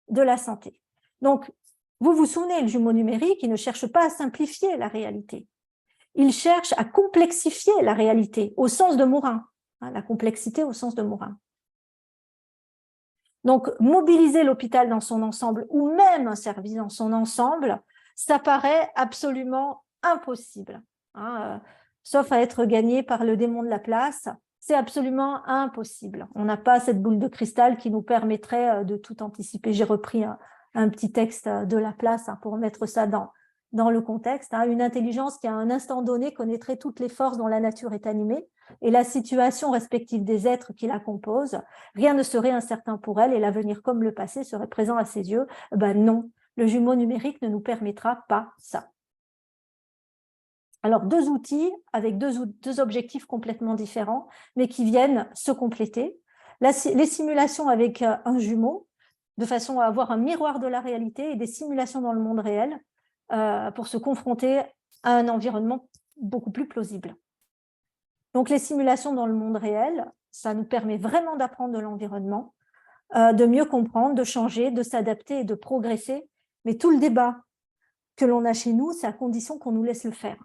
de la santé. Donc, vous vous souvenez, le jumeau numérique, il ne cherche pas à simplifier la réalité. Il cherche à complexifier la réalité, au sens de Morin, hein, la complexité au sens de Morin. Donc, mobiliser l'hôpital dans son ensemble, ou même un service dans son ensemble, ça paraît absolument impossible. Hein, sauf à être gagné par le démon de la place, c'est absolument impossible. On n'a pas cette boule de cristal qui nous permettrait de tout anticiper. J'ai repris un petit texte de Laplace pour mettre ça dans le contexte. Une intelligence qui, à un instant donné, connaîtrait toutes les forces dont la nature est animée et la situation respective des êtres qui la composent. Rien ne serait incertain pour elle et l'avenir comme le passé serait présent à ses yeux. Ben non, le jumeau numérique ne nous permettra pas ça. Alors, deux outils avec deux objectifs complètement différents, mais qui viennent se compléter. Les simulations avec un jumeau, de façon à avoir un miroir de la réalité et des simulations dans le monde réel pour se confronter à un environnement beaucoup plus plausible. Donc, les simulations dans le monde réel, ça nous permet vraiment d'apprendre de l'environnement, de mieux comprendre, de changer, de s'adapter et de progresser. Mais tout le débat que l'on a chez nous, c'est à condition qu'on nous laisse le faire.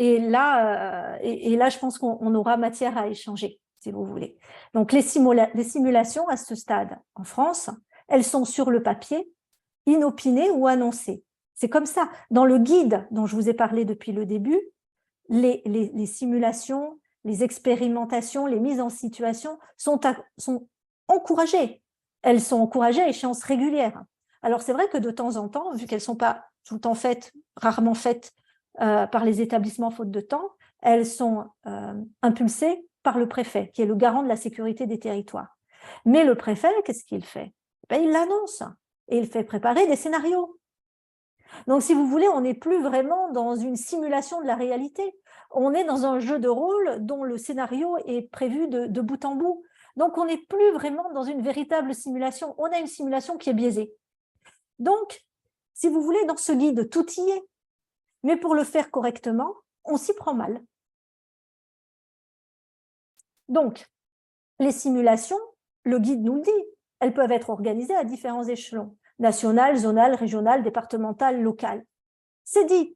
Et là, je pense qu'on aura matière à échanger, si vous voulez. Donc, les simulations à ce stade, en France, elles sont sur le papier, inopinées ou annoncées. C'est comme ça. Dans le guide dont je vous ai parlé depuis le début, les simulations, les expérimentations, les mises en situation sont encouragées. Elles sont encouragées à échéances régulières. Alors, c'est vrai que de temps en temps, vu qu'elles ne sont pas tout le temps faites, rarement faites par les établissements faute de temps, elles sont impulsées par le préfet, qui est le garant de la sécurité des territoires. Mais le préfet, qu'est-ce qu'il fait? Il l'annonce et il fait préparer des scénarios. Donc, si vous voulez, on n'est plus vraiment dans une simulation de la réalité. On est dans un jeu de rôle dont le scénario est prévu de bout en bout. Donc, on n'est plus vraiment dans une véritable simulation. On a une simulation qui est biaisée. Donc, si vous voulez, dans ce guide, tout y est. Mais pour le faire correctement, on s'y prend mal. Donc, les simulations, le guide nous le dit, elles peuvent être organisées à différents échelons, national, zonal, régional, départemental, local. C'est dit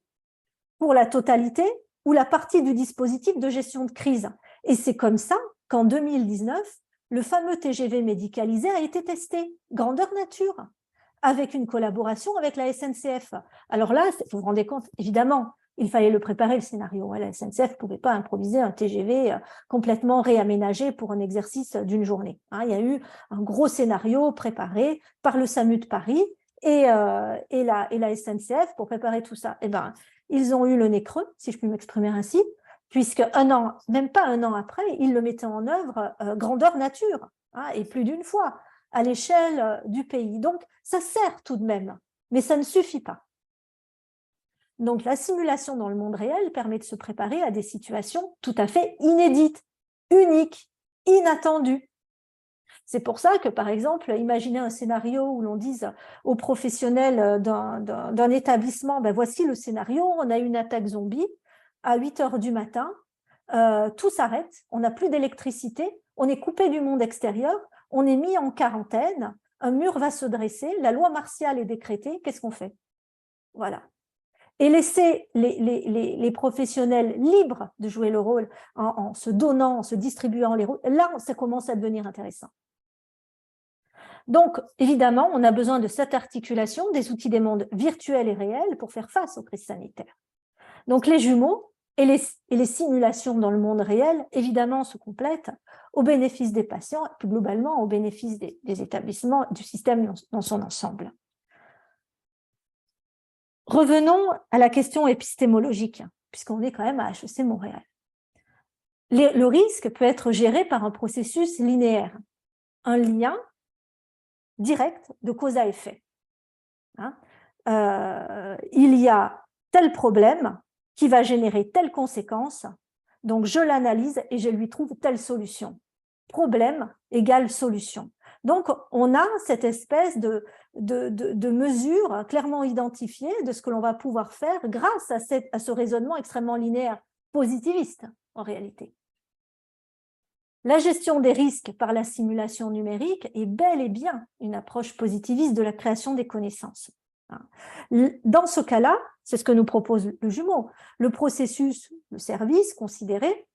pour la totalité ou la partie du dispositif de gestion de crise. Et c'est comme ça qu'en 2019, le fameux TGV médicalisé a été testé, grandeur nature, avec une collaboration avec la SNCF. Alors là, vous vous rendez compte, évidemment, il fallait le préparer, le scénario. La SNCF ne pouvait pas improviser un TGV complètement réaménagé pour un exercice d'une journée. Il y a eu un gros scénario préparé par le SAMU de Paris et la SNCF pour préparer tout ça. Eh ben, ils ont eu le nez creux, si je puis m'exprimer ainsi, puisque même pas un an après, ils le mettaient en œuvre grandeur nature, et plus d'une fois, à l'échelle du pays. Donc, ça sert tout de même, mais ça ne suffit pas. Donc, la simulation dans le monde réel permet de se préparer à des situations tout à fait inédites, uniques, inattendues. C'est pour ça que, par exemple, imaginez un scénario où l'on dise aux professionnels d'un établissement, ben voici le scénario, on a une attaque zombie, à 8 h du matin, tout s'arrête, on n'a plus d'électricité, on est coupé du monde extérieur, on est mis en quarantaine, un mur va se dresser, la loi martiale est décrétée, qu'est-ce qu'on fait? Voilà. Et laisser les professionnels libres de jouer le rôle en se donnant, en se distribuant les rôles, là, ça commence à devenir intéressant. Donc, évidemment, on a besoin de cette articulation des outils des mondes virtuels et réels pour faire face aux crises sanitaires. Donc, les jumeaux et les simulations dans le monde réel, évidemment, se complètent au bénéfice des patients et plus globalement au bénéfice des établissements, du système dans son ensemble. Revenons à la question épistémologique, puisqu'on est quand même à HEC Montréal. Le risque peut être géré par un processus linéaire, un lien direct de cause à effet. il y a tel problème qui va générer telle conséquence, donc je l'analyse et je lui trouve telle solution. Problème égale solution. Donc, on a cette espèce de mesure clairement identifiée de ce que l'on va pouvoir faire grâce à ce raisonnement extrêmement linéaire, positiviste en réalité. La gestion des risques par la simulation numérique est bel et bien une approche positiviste de la création des connaissances. Dans ce cas-là, c'est ce que nous propose le jumeau. Le processus, le service considéré,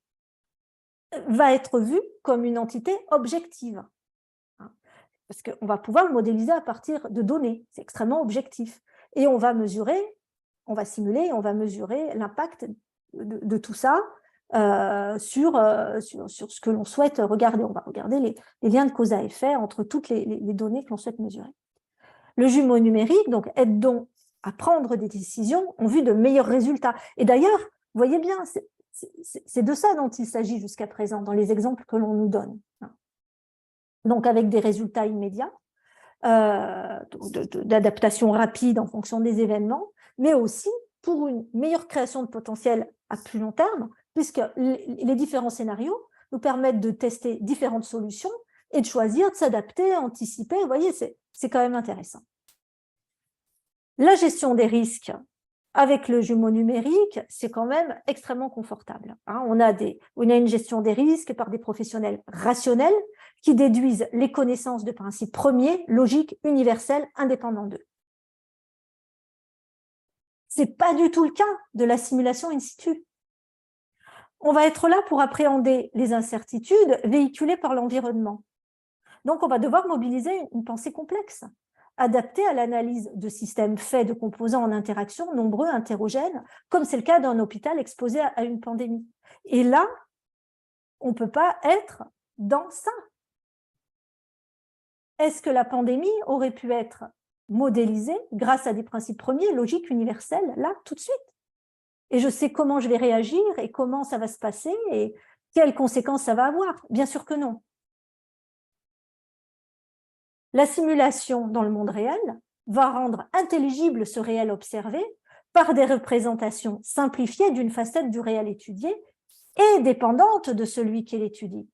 va être vu comme une entité objective. Parce qu'on va pouvoir le modéliser à partir de données, c'est extrêmement objectif. Et on va mesurer, on va simuler, on va mesurer l'impact de tout ça sur ce que l'on souhaite regarder. On va regarder les liens de cause à effet entre toutes les données que l'on souhaite mesurer. Le jumeau numérique donc, aide donc à prendre des décisions en vue de meilleurs résultats. Et d'ailleurs, vous voyez bien, c'est de ça dont il s'agit jusqu'à présent, dans les exemples que l'on nous donne. Donc, avec des résultats immédiats, d'adaptation rapide en fonction des événements, mais aussi pour une meilleure création de potentiel à plus long terme, puisque les différents scénarios nous permettent de tester différentes solutions et de choisir, de s'adapter, anticiper. Vous voyez, c'est quand même intéressant. La gestion des risques avec le jumeau numérique, c'est quand même extrêmement confortable. On a une gestion des risques par des professionnels rationnels qui déduisent les connaissances de principes premiers, logiques, universels, indépendants d'eux. Ce n'est pas du tout le cas de la simulation in situ. On va être là pour appréhender les incertitudes véhiculées par l'environnement. Donc, on va devoir mobiliser une pensée complexe, adaptée à l'analyse de systèmes faits de composants en interaction nombreux, hétérogènes, comme c'est le cas d'un hôpital exposé à une pandémie. Et là, on ne peut pas être dans ça. Est-ce que la pandémie aurait pu être modélisée grâce à des principes premiers, logiques, universels, là, tout de suite? Et je sais comment je vais réagir et comment ça va se passer et quelles conséquences ça va avoir? Bien sûr que non. La simulation dans le monde réel va rendre intelligible ce réel observé par des représentations simplifiées d'une facette du réel étudié et dépendante de celui qui l'étudie.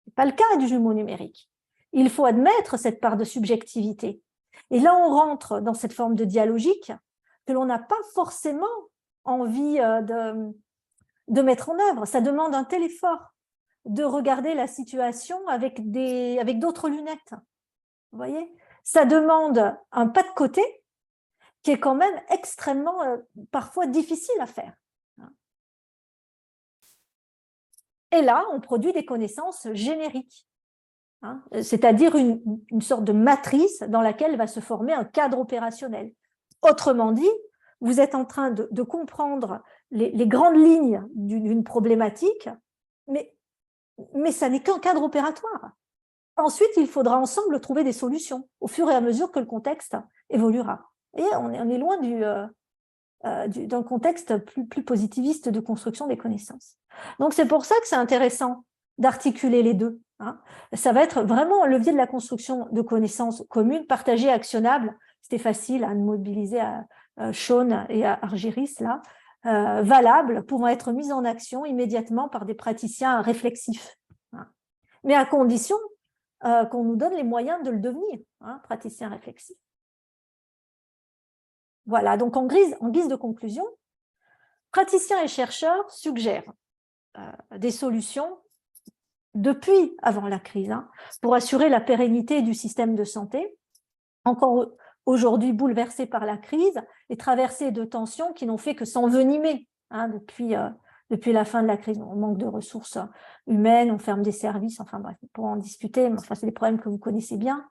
Ce n'est pas le cas du jumeau numérique. Il faut admettre cette part de subjectivité. Et là, on rentre dans cette forme de dialogique que l'on n'a pas forcément envie de mettre en œuvre. Ça demande un tel effort de regarder la situation avec d'autres lunettes. Vous voyez, ça demande un pas de côté qui est quand même extrêmement, parfois difficile à faire. Et là, on produit des connaissances génériques, c'est-à-dire une sorte de matrice dans laquelle va se former un cadre opérationnel. Autrement dit, vous êtes en train de comprendre les grandes lignes d'une problématique, mais ça n'est qu'un cadre opératoire. Ensuite, il faudra ensemble trouver des solutions au fur et à mesure que le contexte évoluera. Et on est loin d'un contexte plus positiviste de construction des connaissances. Donc, c'est pour ça que c'est intéressant d'articuler les deux. Ça va être vraiment un levier de la construction de connaissances communes, partagées, actionnables. C'était facile à mobiliser à Sean et à Argyris, là, valables, pouvant être mises en action immédiatement par des praticiens réflexifs. Mais à condition qu'on nous donne les moyens de le devenir, praticien réflexif. Voilà, donc en guise de conclusion, praticiens et chercheurs suggèrent des solutions depuis avant la crise pour assurer la pérennité du système de santé, encore aujourd'hui bouleversé par la crise et traversé de tensions qui n'ont fait que s'envenimer depuis la fin de la crise. On manque de ressources humaines, on ferme des services, enfin bref, on pourra en discuter, mais enfin, c'est des problèmes que vous connaissez bien.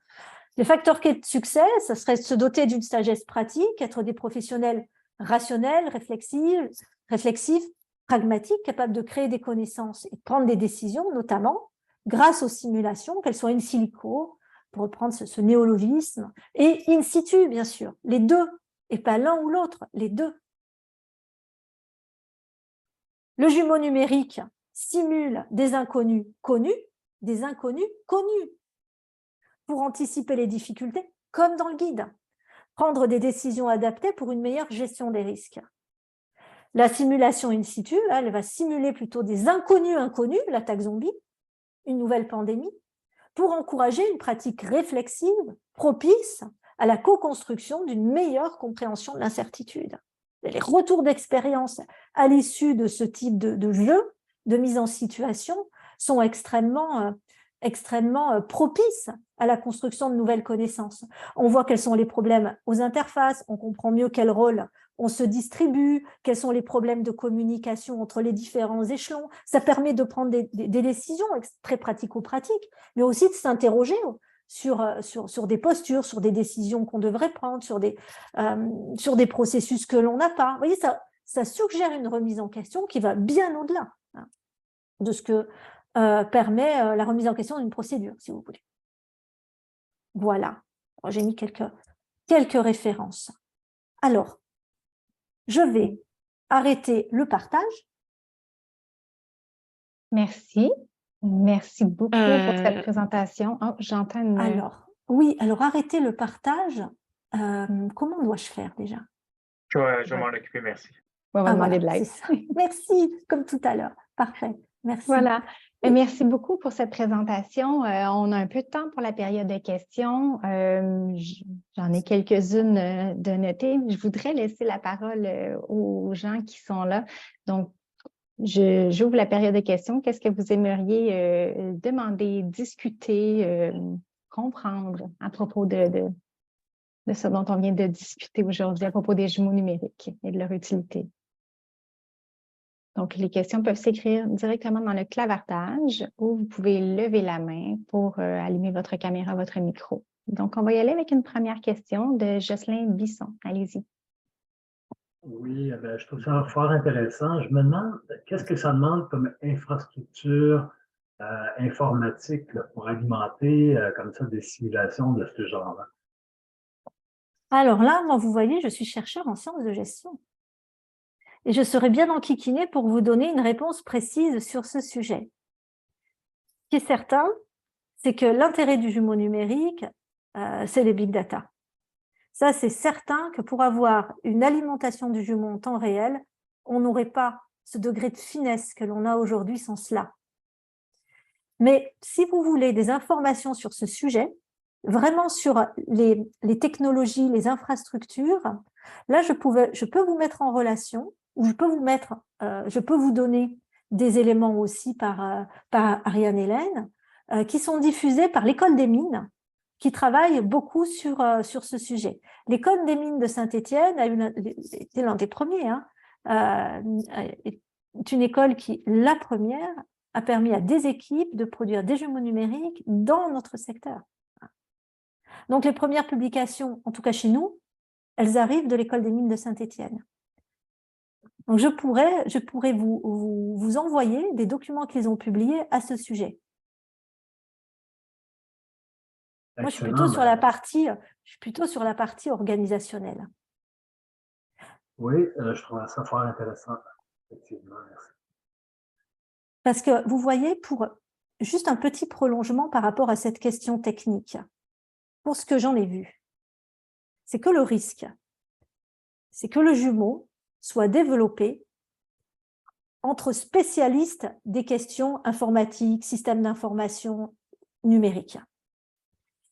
Les facteurs clés de succès, ce serait de se doter d'une sagesse pratique, être des professionnels rationnels, réflexifs, pragmatiques, capables de créer des connaissances et de prendre des décisions, notamment grâce aux simulations, qu'elles soient in silico, pour reprendre ce néologisme, et in situ, bien sûr, les deux, et pas l'un ou l'autre, les deux. Le jumeau numérique simule des inconnus connus pour anticiper les difficultés, comme dans le guide, prendre des décisions adaptées pour une meilleure gestion des risques. La simulation in situ, elle va simuler plutôt des inconnus, l'attaque zombie, une nouvelle pandémie, pour encourager une pratique réflexive propice à la co-construction d'une meilleure compréhension de l'incertitude. Les retours d'expérience à l'issue de ce type de jeu, de mise en situation, sont extrêmement propices à la construction de nouvelles connaissances. On voit quels sont les problèmes aux interfaces, on comprend mieux quel rôle on se distribue, quels sont les problèmes de communication entre les différents échelons. Ça permet de prendre des décisions très pratico-pratiques, mais aussi de s'interroger sur des postures, sur des décisions qu'on devrait prendre, sur des processus que l'on n'a pas. Vous voyez, ça suggère une remise en question qui va bien au-delà de ce que permet la remise en question d'une procédure, si vous voulez. Voilà, j'ai mis quelques références. Alors, je vais arrêter le partage. Merci. Merci beaucoup pour cette présentation. Oh, j'entends une... Alors arrêter le partage, comment dois-je faire déjà? Je vais m'en occuper, merci. On va demander de l'aide. Merci, comme tout à l'heure. Parfait, merci. Voilà. Merci beaucoup pour cette présentation. On a un peu de temps pour la période de questions. J'en ai quelques-unes de notées. Je voudrais laisser la parole aux gens qui sont là. Donc, j'ouvre la période de questions. Qu'est-ce que vous aimeriez demander, discuter, comprendre à propos de ce dont on vient de discuter aujourd'hui, à propos des jumeaux numériques et de leur utilité? Donc, les questions peuvent s'écrire directement dans le clavartage ou vous pouvez lever la main pour allumer votre caméra, votre micro. Donc, on va y aller avec une première question de Jocelyn Bisson. Allez-y. Oui, je trouve ça fort intéressant. Je me demande, qu'est-ce que ça demande comme infrastructure informatique là, pour alimenter comme ça des simulations de ce genre-là? Alors là, moi, vous voyez, je suis chercheur en sciences de gestion. Et je serais bien enquiquinée pour vous donner une réponse précise sur ce sujet. Ce qui est certain, c'est que l'intérêt du jumeau numérique, c'est les big data. Ça, c'est certain que pour avoir une alimentation du jumeau en temps réel, on n'aurait pas ce degré de finesse que l'on a aujourd'hui sans cela. Mais si vous voulez des informations sur ce sujet, vraiment sur les technologies, les infrastructures, là, je peux vous mettre en relation, ou je peux vous donner des éléments aussi par Ariane Hélène, qui sont diffusés par l'École des mines, qui travaille beaucoup sur ce sujet. L'École des mines de Saint-Étienne était l'un des premiers, est une école qui, la première, a permis à des équipes de produire des jumeaux numériques dans notre secteur. Donc, les premières publications, en tout cas chez nous, elles arrivent de l'École des mines de Saint-Étienne. Donc, je pourrais vous envoyer des documents qu'ils ont publiés à ce sujet. Moi, je suis plutôt sur la partie organisationnelle. Oui, je trouve ça fort intéressant. Effectivement, merci. Parce que vous voyez, pour juste un petit prolongement par rapport à cette question technique, pour ce que j'en ai vu, c'est que le risque, c'est que le jumeau soit développé entre spécialistes des questions informatiques, systèmes d'information numériques.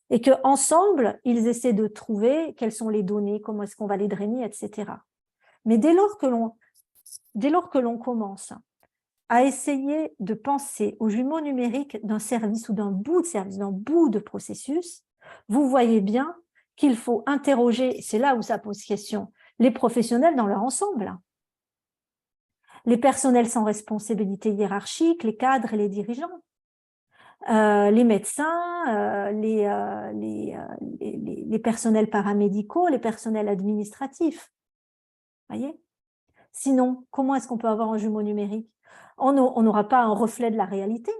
Et qu'ensemble, ils essaient de trouver quelles sont les données, comment est-ce qu'on va les drainer, etc. Mais dès lors que l'on commence à essayer de penser au jumeau numérique d'un service ou d'un bout de service, d'un bout de processus, vous voyez bien qu'il faut interroger, c'est là où ça pose question, les professionnels dans leur ensemble. Les personnels sans responsabilité hiérarchique, les cadres et les dirigeants, les médecins, les personnels paramédicaux, les personnels administratifs. Voyez ? Sinon, comment est-ce qu'on peut avoir un jumeau numérique? On n'aura pas un reflet de la réalité.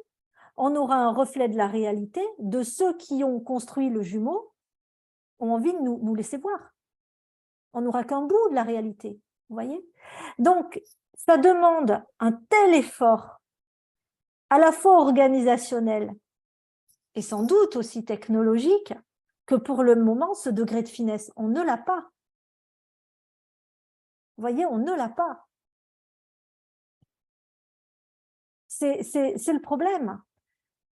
On aura un reflet de la réalité de ceux qui ont construit le jumeau, ont envie de nous laisser voir. On n'aura qu'un bout de la réalité. Vous voyez? Donc, ça demande un tel effort, à la fois organisationnel et sans doute aussi technologique, que pour le moment, ce degré de finesse, on ne l'a pas. Vous voyez, on ne l'a pas. C'est le problème.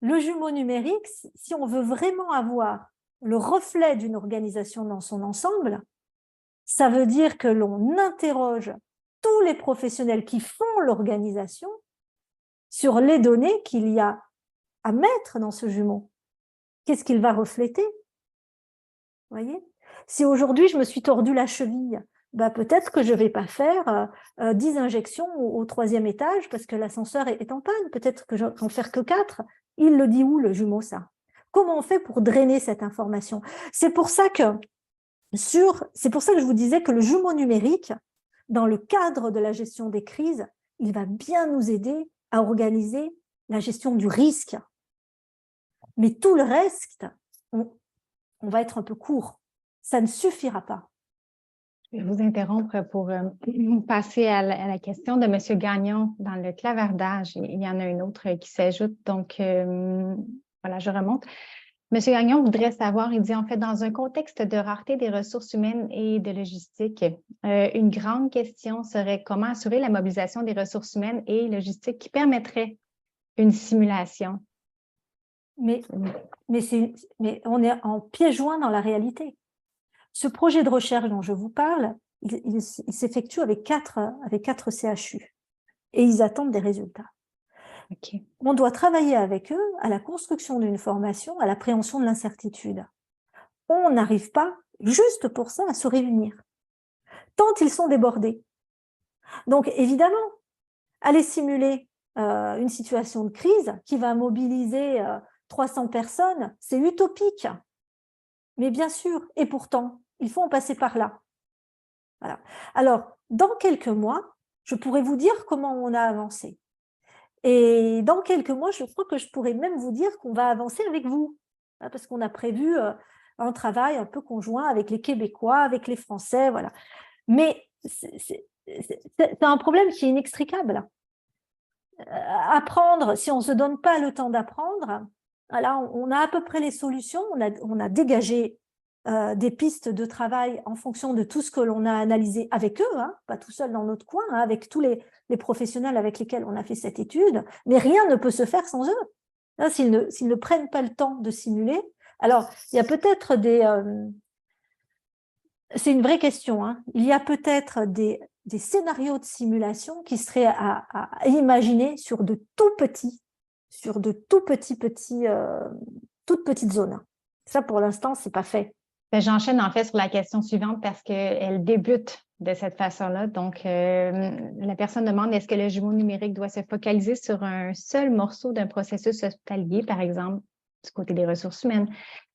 Le jumeau numérique, si on veut vraiment avoir le reflet d'une organisation dans son ensemble, ça veut dire que l'on interroge tous les professionnels qui font l'organisation sur les données qu'il y a à mettre dans ce jumeau. Qu'est-ce qu'il va refléter? Vous voyez? Si aujourd'hui je me suis tordu la cheville, bah peut-être que je ne vais pas faire 10 injections au 3e étage parce que l'ascenseur est en panne. Peut-être que je vais en faire que 4. Il le dit où, le jumeau, ça? Comment on fait pour drainer cette information? C'est pour ça que je vous disais que le jumeau numérique, dans le cadre de la gestion des crises, il va bien nous aider à organiser la gestion du risque. Mais tout le reste, on va être un peu court. Ça ne suffira pas. Je vais vous interrompre pour passer à la question de M. Gagnon dans le clavardage. Il y en a une autre qui s'ajoute. Donc, voilà, je remonte. M. Gagnon voudrait savoir, il dit en fait, dans un contexte de rareté des ressources humaines et de logistique, une grande question serait comment assurer la mobilisation des ressources humaines et logistiques qui permettrait une simulation. Mais on est en pieds joints dans la réalité. Ce projet de recherche dont je vous parle, il s'effectue avec 4 CHU et ils attendent des résultats. Okay. On doit travailler avec eux à la construction d'une formation, à l'appréhension de l'incertitude. On n'arrive pas, juste pour ça, à se réunir, tant ils sont débordés. Donc, évidemment, aller simuler une situation de crise qui va mobiliser 300 personnes, c'est utopique. Mais bien sûr, et pourtant, il faut en passer par là. Voilà. Alors, dans quelques mois, je pourrais vous dire comment on a avancé. Et dans quelques mois, je crois que je pourrais même vous dire qu'on va avancer avec vous, parce qu'on a prévu un travail un peu conjoint avec les Québécois, avec les Français, voilà. Mais c'est un problème qui est inextricable. Apprendre, si on ne se donne pas le temps d'apprendre, là, on a à peu près les solutions, on a dégagé des pistes de travail en fonction de tout ce que l'on a analysé avec eux, hein, pas tout seul dans notre coin, hein, avec tous les professionnels avec lesquels on a fait cette étude, mais rien ne peut se faire sans eux. S'ils ne prennent pas le temps de simuler, alors il y a peut-être c'est une vraie question, hein, il y a peut-être des scénarios de simulation qui seraient à imaginer sur de toutes petites zones. Ça, pour l'instant, c'est pas fait. J'enchaîne en fait sur la question suivante parce qu'elle débute de cette façon-là. Donc, la personne demande, est-ce que le jumeau numérique doit se focaliser sur un seul morceau d'un processus hospitalier, par exemple, du côté des ressources humaines?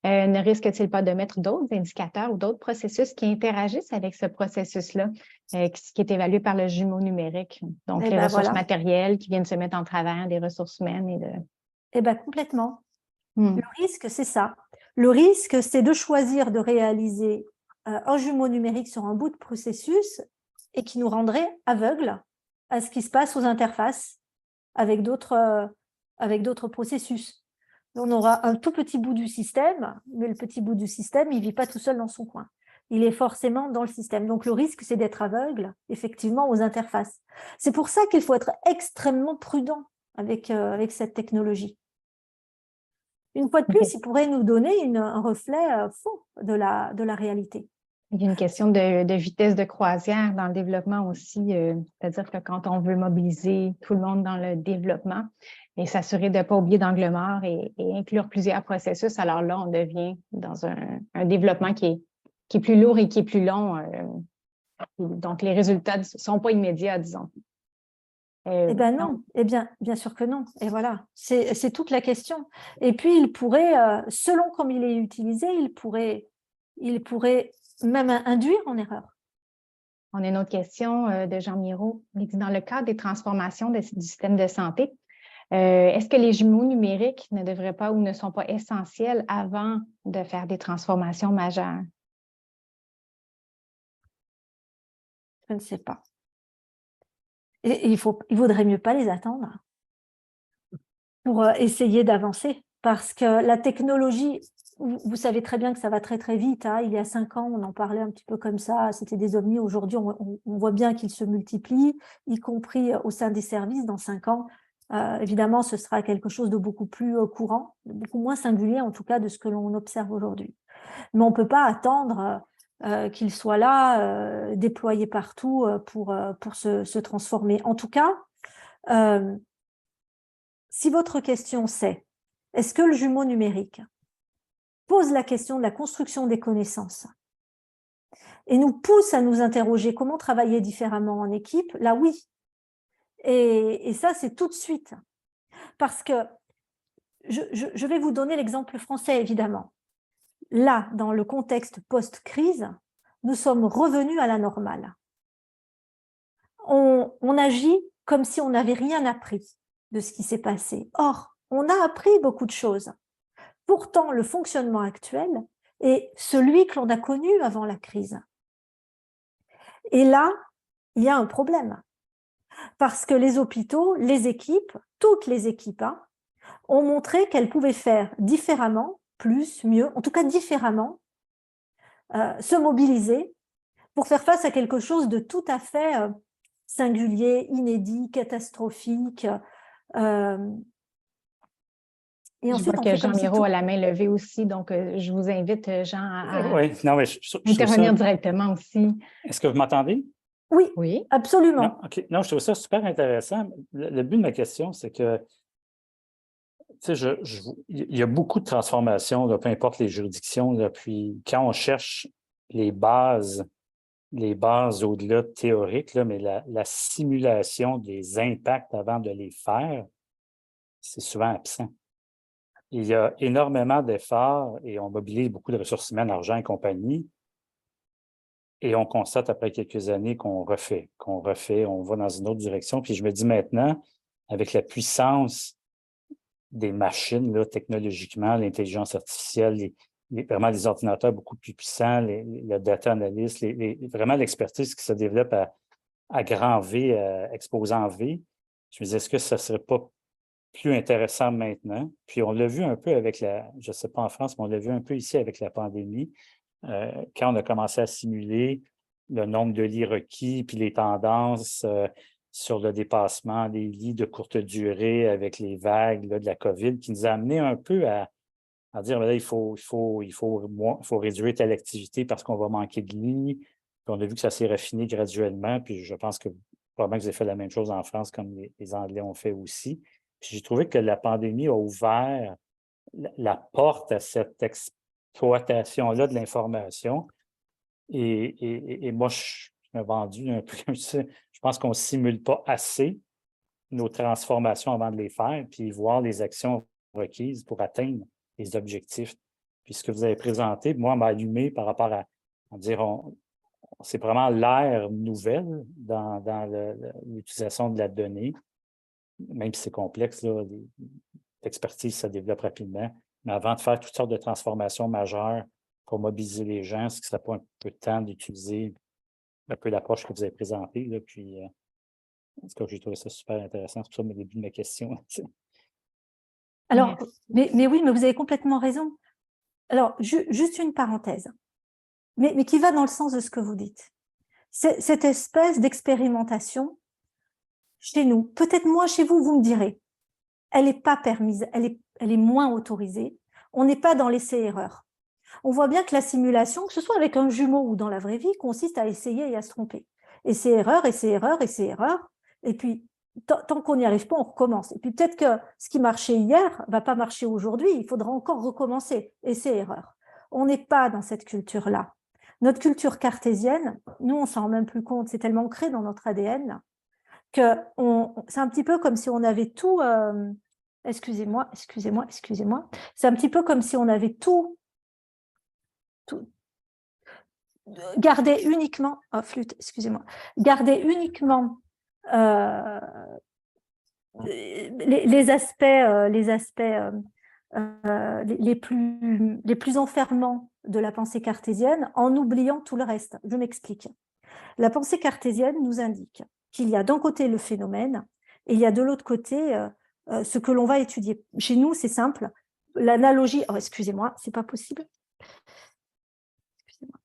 Ne risque-t-il pas de mettre d'autres indicateurs ou d'autres processus qui interagissent avec ce processus-là, qui est évalué par le jumeau numérique? Donc, les ressources matérielles qui viennent se mettre en travers des ressources humaines. Eh bien, complètement. Le risque, c'est ça. Le risque, c'est de choisir de réaliser un jumeau numérique sur un bout de processus et qui nous rendrait aveugles à ce qui se passe aux interfaces avec d'autres processus. On aura un tout petit bout du système, mais le petit bout du système, il ne vit pas tout seul dans son coin. Il est forcément dans le système. Donc, le risque, c'est d'être aveugle, effectivement, aux interfaces. C'est pour ça qu'il faut être extrêmement prudent avec cette technologie. Une fois de plus, il pourrait nous donner un reflet faux de la réalité. Il y a une question de vitesse de croisière dans le développement aussi, c'est-à-dire que quand on veut mobiliser tout le monde dans le développement et s'assurer de ne pas oublier d'angle mort et inclure plusieurs processus, alors là, on devient dans un développement qui est plus lourd et qui est plus long. Donc, les résultats ne sont pas immédiats, disons. Eh bien non, bien sûr que non. Et voilà, c'est toute la question. Et puis, il pourrait, selon comme il est utilisé, il pourrait même induire en erreur. On a une autre question de Jean Miro. Il dit, dans le cadre des transformations du système de santé, est-ce que les jumeaux numériques ne devraient pas ou ne sont pas essentiels avant de faire des transformations majeures? Je ne sais pas. Et il vaudrait mieux pas les attendre pour essayer d'avancer, parce que la technologie, vous savez très bien que ça va très très vite. Hein. Il y a 5 ans, on en parlait un petit peu comme ça, c'était des ovnis. Aujourd'hui, on voit bien qu'ils se multiplient, y compris au sein des services. Dans 5 ans, évidemment, ce sera quelque chose de beaucoup plus courant, de beaucoup moins singulier en tout cas de ce que l'on observe aujourd'hui. Mais on ne peut pas attendre qu'ils soient là, déployés partout pour se transformer. En tout cas, si votre question c'est « Est-ce que le jumeau numérique pose la question de la construction des connaissances et nous pousse à nous interroger comment travailler différemment en équipe ?» Là, oui. Et ça, c'est tout de suite. Parce que je vais vous donner l'exemple français, évidemment. Là, dans le contexte post-crise, nous sommes revenus à la normale. On agit comme si on n'avait rien appris de ce qui s'est passé. Or, on a appris beaucoup de choses. Pourtant, le fonctionnement actuel est celui que l'on a connu avant la crise. Et là, il y a un problème. Parce que les hôpitaux, les équipes, toutes les équipes, hein, ont montré qu'elles pouvaient faire différemment, plus, mieux, en tout cas différemment, se mobiliser pour faire face à quelque chose de tout à fait singulier, inédit, catastrophique. Et Je ensuite, vois on que fait Jean comme si Miro tout... a la main levée aussi, donc je vous invite, Jean, à Oui, non, mais je trouve intervenir ça... directement aussi. Est-ce que vous m'entendez? Oui, Oui. absolument. Non, OK. Non, je trouve ça super intéressant. Le but de ma question, c'est que, tu sais, il y a beaucoup de transformations, là, peu importe les juridictions, là, puis quand on cherche les bases au-delà de théoriques, là, mais la simulation des impacts avant de les faire, c'est souvent absent. Il y a énormément d'efforts et on mobilise beaucoup de ressources humaines, argent et compagnie. Et on constate après quelques années qu'on refait, on va dans une autre direction. Puis je me dis maintenant, avec la puissance des machines, là, technologiquement, l'intelligence artificielle, vraiment les ordinateurs beaucoup plus puissants, le data analyst, vraiment l'expertise qui se développe à grand V, exposant V, je me dis, est-ce que ça ne serait pas plus intéressant maintenant? Puis on l'a vu un peu avec je ne sais pas en France, mais on l'a vu un peu ici avec la pandémie. Quand on a commencé à simuler le nombre de lits requis, puis les tendances sur le dépassement des lits de courte durée avec les vagues là, de la COVID, qui nous a amené un peu à dire, là, il faut réduire telle activité parce qu'on va manquer de lits. Puis on a vu que ça s'est raffiné graduellement, puis je pense que probablement que vous avez fait la même chose en France, comme les Anglais ont fait aussi. Puis j'ai trouvé que la pandémie a ouvert la porte à cette exploitation-là de l'information. Et moi, je me vendu un peu comme ça. Je pense qu'on ne simule pas assez nos transformations avant de les faire, puis voir les actions requises pour atteindre les objectifs. Puis ce que vous avez présenté, moi, m'a allumé par rapport à dire, c'est vraiment l'ère nouvelle dans l'utilisation de la donnée, même si c'est complexe, là, l'expertise, ça développe rapidement. Mais avant de faire toutes sortes de transformations majeures pour mobiliser les gens, est-ce que ça prend un peu de temps d'utiliser un peu l'approche que vous avez présentée? Là, puis, en tout cas, j'ai trouvé ça super intéressant. C'est pour ça le début de ma question. Alors, mais oui, mais vous avez complètement raison. Alors, juste une parenthèse, mais qui va dans le sens de ce que vous dites. Cette espèce d'expérimentation, chez nous, peut-être moins chez vous, vous me direz, elle n'est pas permise, elle est moins autorisée. On n'est pas dans l'essai-erreur. On voit bien que la simulation, que ce soit avec un jumeau ou dans la vraie vie, consiste à essayer et à se tromper. Essai-erreur, essai-erreur, essai-erreur. Et puis, tant qu'on n'y arrive pas, on recommence. Et puis peut-être que ce qui marchait hier ne va pas marcher aujourd'hui. Il faudra encore recommencer. Essai-erreur. On n'est pas dans cette culture-là. Notre culture cartésienne, nous, on ne s'en rend même plus compte. C'est tellement ancré dans notre ADN que c'est un petit peu comme si on avait tout... excusez-moi. C'est un petit peu comme si on avait tout garder uniquement, garder uniquement les aspects les plus enfermants de la pensée cartésienne en oubliant tout le reste. Je m'explique. La pensée cartésienne nous indique qu'il y a d'un côté le phénomène et il y a de l'autre côté ce que l'on va étudier. Chez nous, c'est simple. l'analogie, oh, excusez-moi, c'est pas possible. Excusez-moi.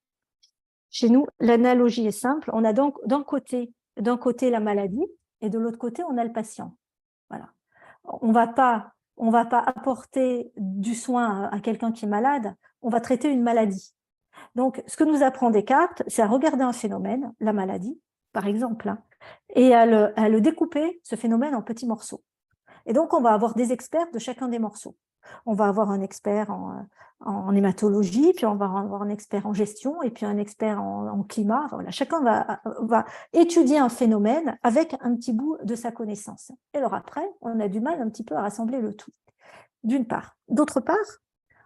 Chez nous, l'analogie est simple. On a donc d'un côté la maladie et de l'autre côté, on a le patient. Voilà. On va pas apporter du soin à quelqu'un qui est malade, on va traiter une maladie. Donc, ce que nous apprend Descartes, c'est à regarder un phénomène, la maladie, par exemple, hein, et à le découper, ce phénomène, en petits morceaux. Et donc, on va avoir des experts de chacun des morceaux. On va avoir un expert en hématologie, puis on va avoir un expert en gestion, et puis un expert en climat. Voilà. Chacun va étudier un phénomène avec un petit bout de sa connaissance. Et alors après, on a du mal un petit peu à rassembler le tout, d'une part. D'autre part,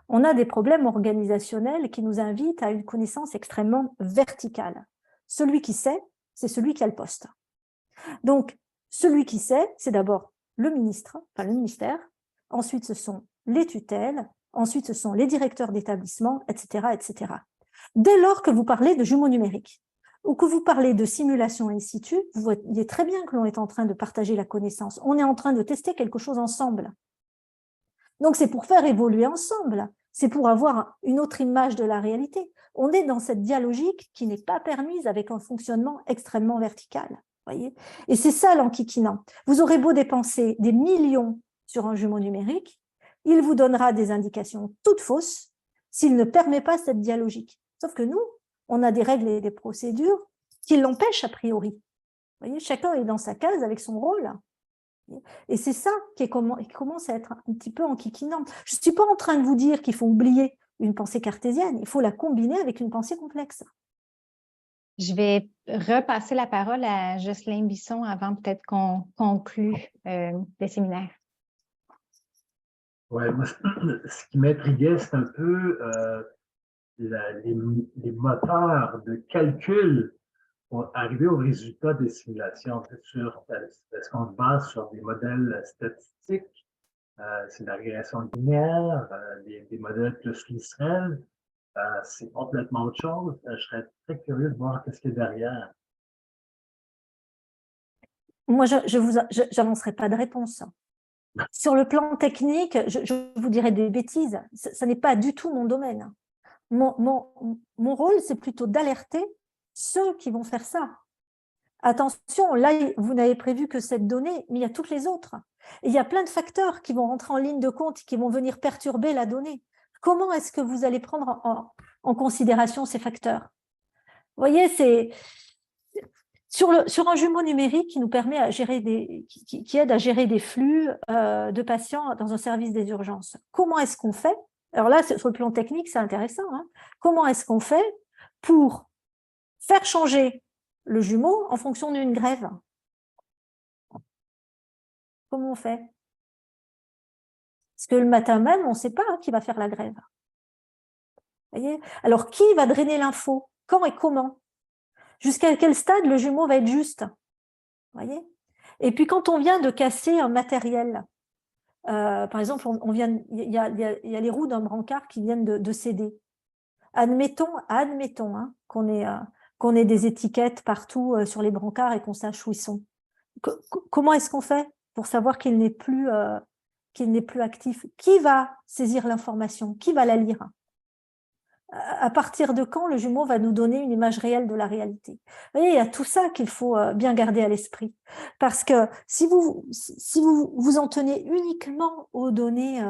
on a des problèmes organisationnels qui nous invitent à une connaissance extrêmement verticale. Celui qui sait, c'est celui qui a le poste. Donc, celui qui sait, c'est d'abord le ministère, ensuite ce sont les tutelles, ensuite ce sont les directeurs d'établissement, etc., etc. Dès lors que vous parlez de jumeaux numériques ou que vous parlez de simulation in situ, vous voyez très bien que l'on est en train de partager la connaissance. On est en train de tester quelque chose ensemble. Donc, c'est pour faire évoluer ensemble. C'est pour avoir une autre image de la réalité. On est dans cette dialogique qui n'est pas permise avec un fonctionnement extrêmement vertical. Voyez ? Et c'est ça l'enquiquinant. Vous aurez beau dépenser des millions sur un jumeau numérique, il vous donnera des indications toutes fausses s'il ne permet pas cette dialogique. Sauf que nous, on a des règles et des procédures qui l'empêchent a priori. Vous voyez ? Chacun est dans sa case avec son rôle. Et c'est ça qui commence à être un petit peu enquiquinant. Je ne suis pas en train de vous dire qu'il faut oublier une pensée cartésienne, il faut la combiner avec une pensée complexe. Je vais repasser la parole à Jocelyne Bisson avant peut-être qu'on conclue le séminaire. Oui, moi, ce qui m'intriguait, c'est un peu les moteurs de calcul pour arriver au résultat des simulations. Est-ce qu'on se base sur des modèles statistiques? C'est la régression linéaire, des modèles plus Lisserel. C'est complètement autre chose. Je serais très curieux de voir qu'est-ce qu'il y a derrière. Moi, je n'avancerai pas de réponse. Sur le plan technique, je vous dirais des bêtises. Ce n'est pas du tout mon domaine. Mon rôle, c'est plutôt d'alerter ceux qui vont faire ça. Attention, là, vous n'avez prévu que cette donnée, mais il y a toutes les autres. Et il y a plein de facteurs qui vont rentrer en ligne de compte, qui vont venir perturber la donnée. Comment est-ce que vous allez prendre en considération ces facteurs? Vous voyez, c'est sur un jumeau numérique qui nous permet à gérer qui aide à gérer des flux de patients dans un service des urgences. Comment est-ce qu'on fait? Alors là, sur le plan technique, c'est intéressant. Hein. Comment est-ce qu'on fait pour faire changer le jumeau en fonction d'une grève? Comment on fait? Parce que le matin même, on ne sait pas qui va faire la grève. Voyez? Alors, qui va drainer l'info? Quand et comment? Jusqu'à quel stade le jumeau va être juste? Voyez? Et puis, quand on vient de casser un matériel, par exemple, il y a les roues d'un brancard qui viennent de céder. Admettons hein, qu'on ait des étiquettes partout sur les brancards et qu'on sache où ils sont. Comment est-ce qu'on fait pour savoir qu'il n'est plus actif? Qui va saisir l'information? Qui va la lire? À partir de quand le jumeau va nous donner une image réelle de la réalité? Vous voyez, il y a tout ça qu'il faut bien garder à l'esprit. Parce que si vous vous en tenez uniquement aux données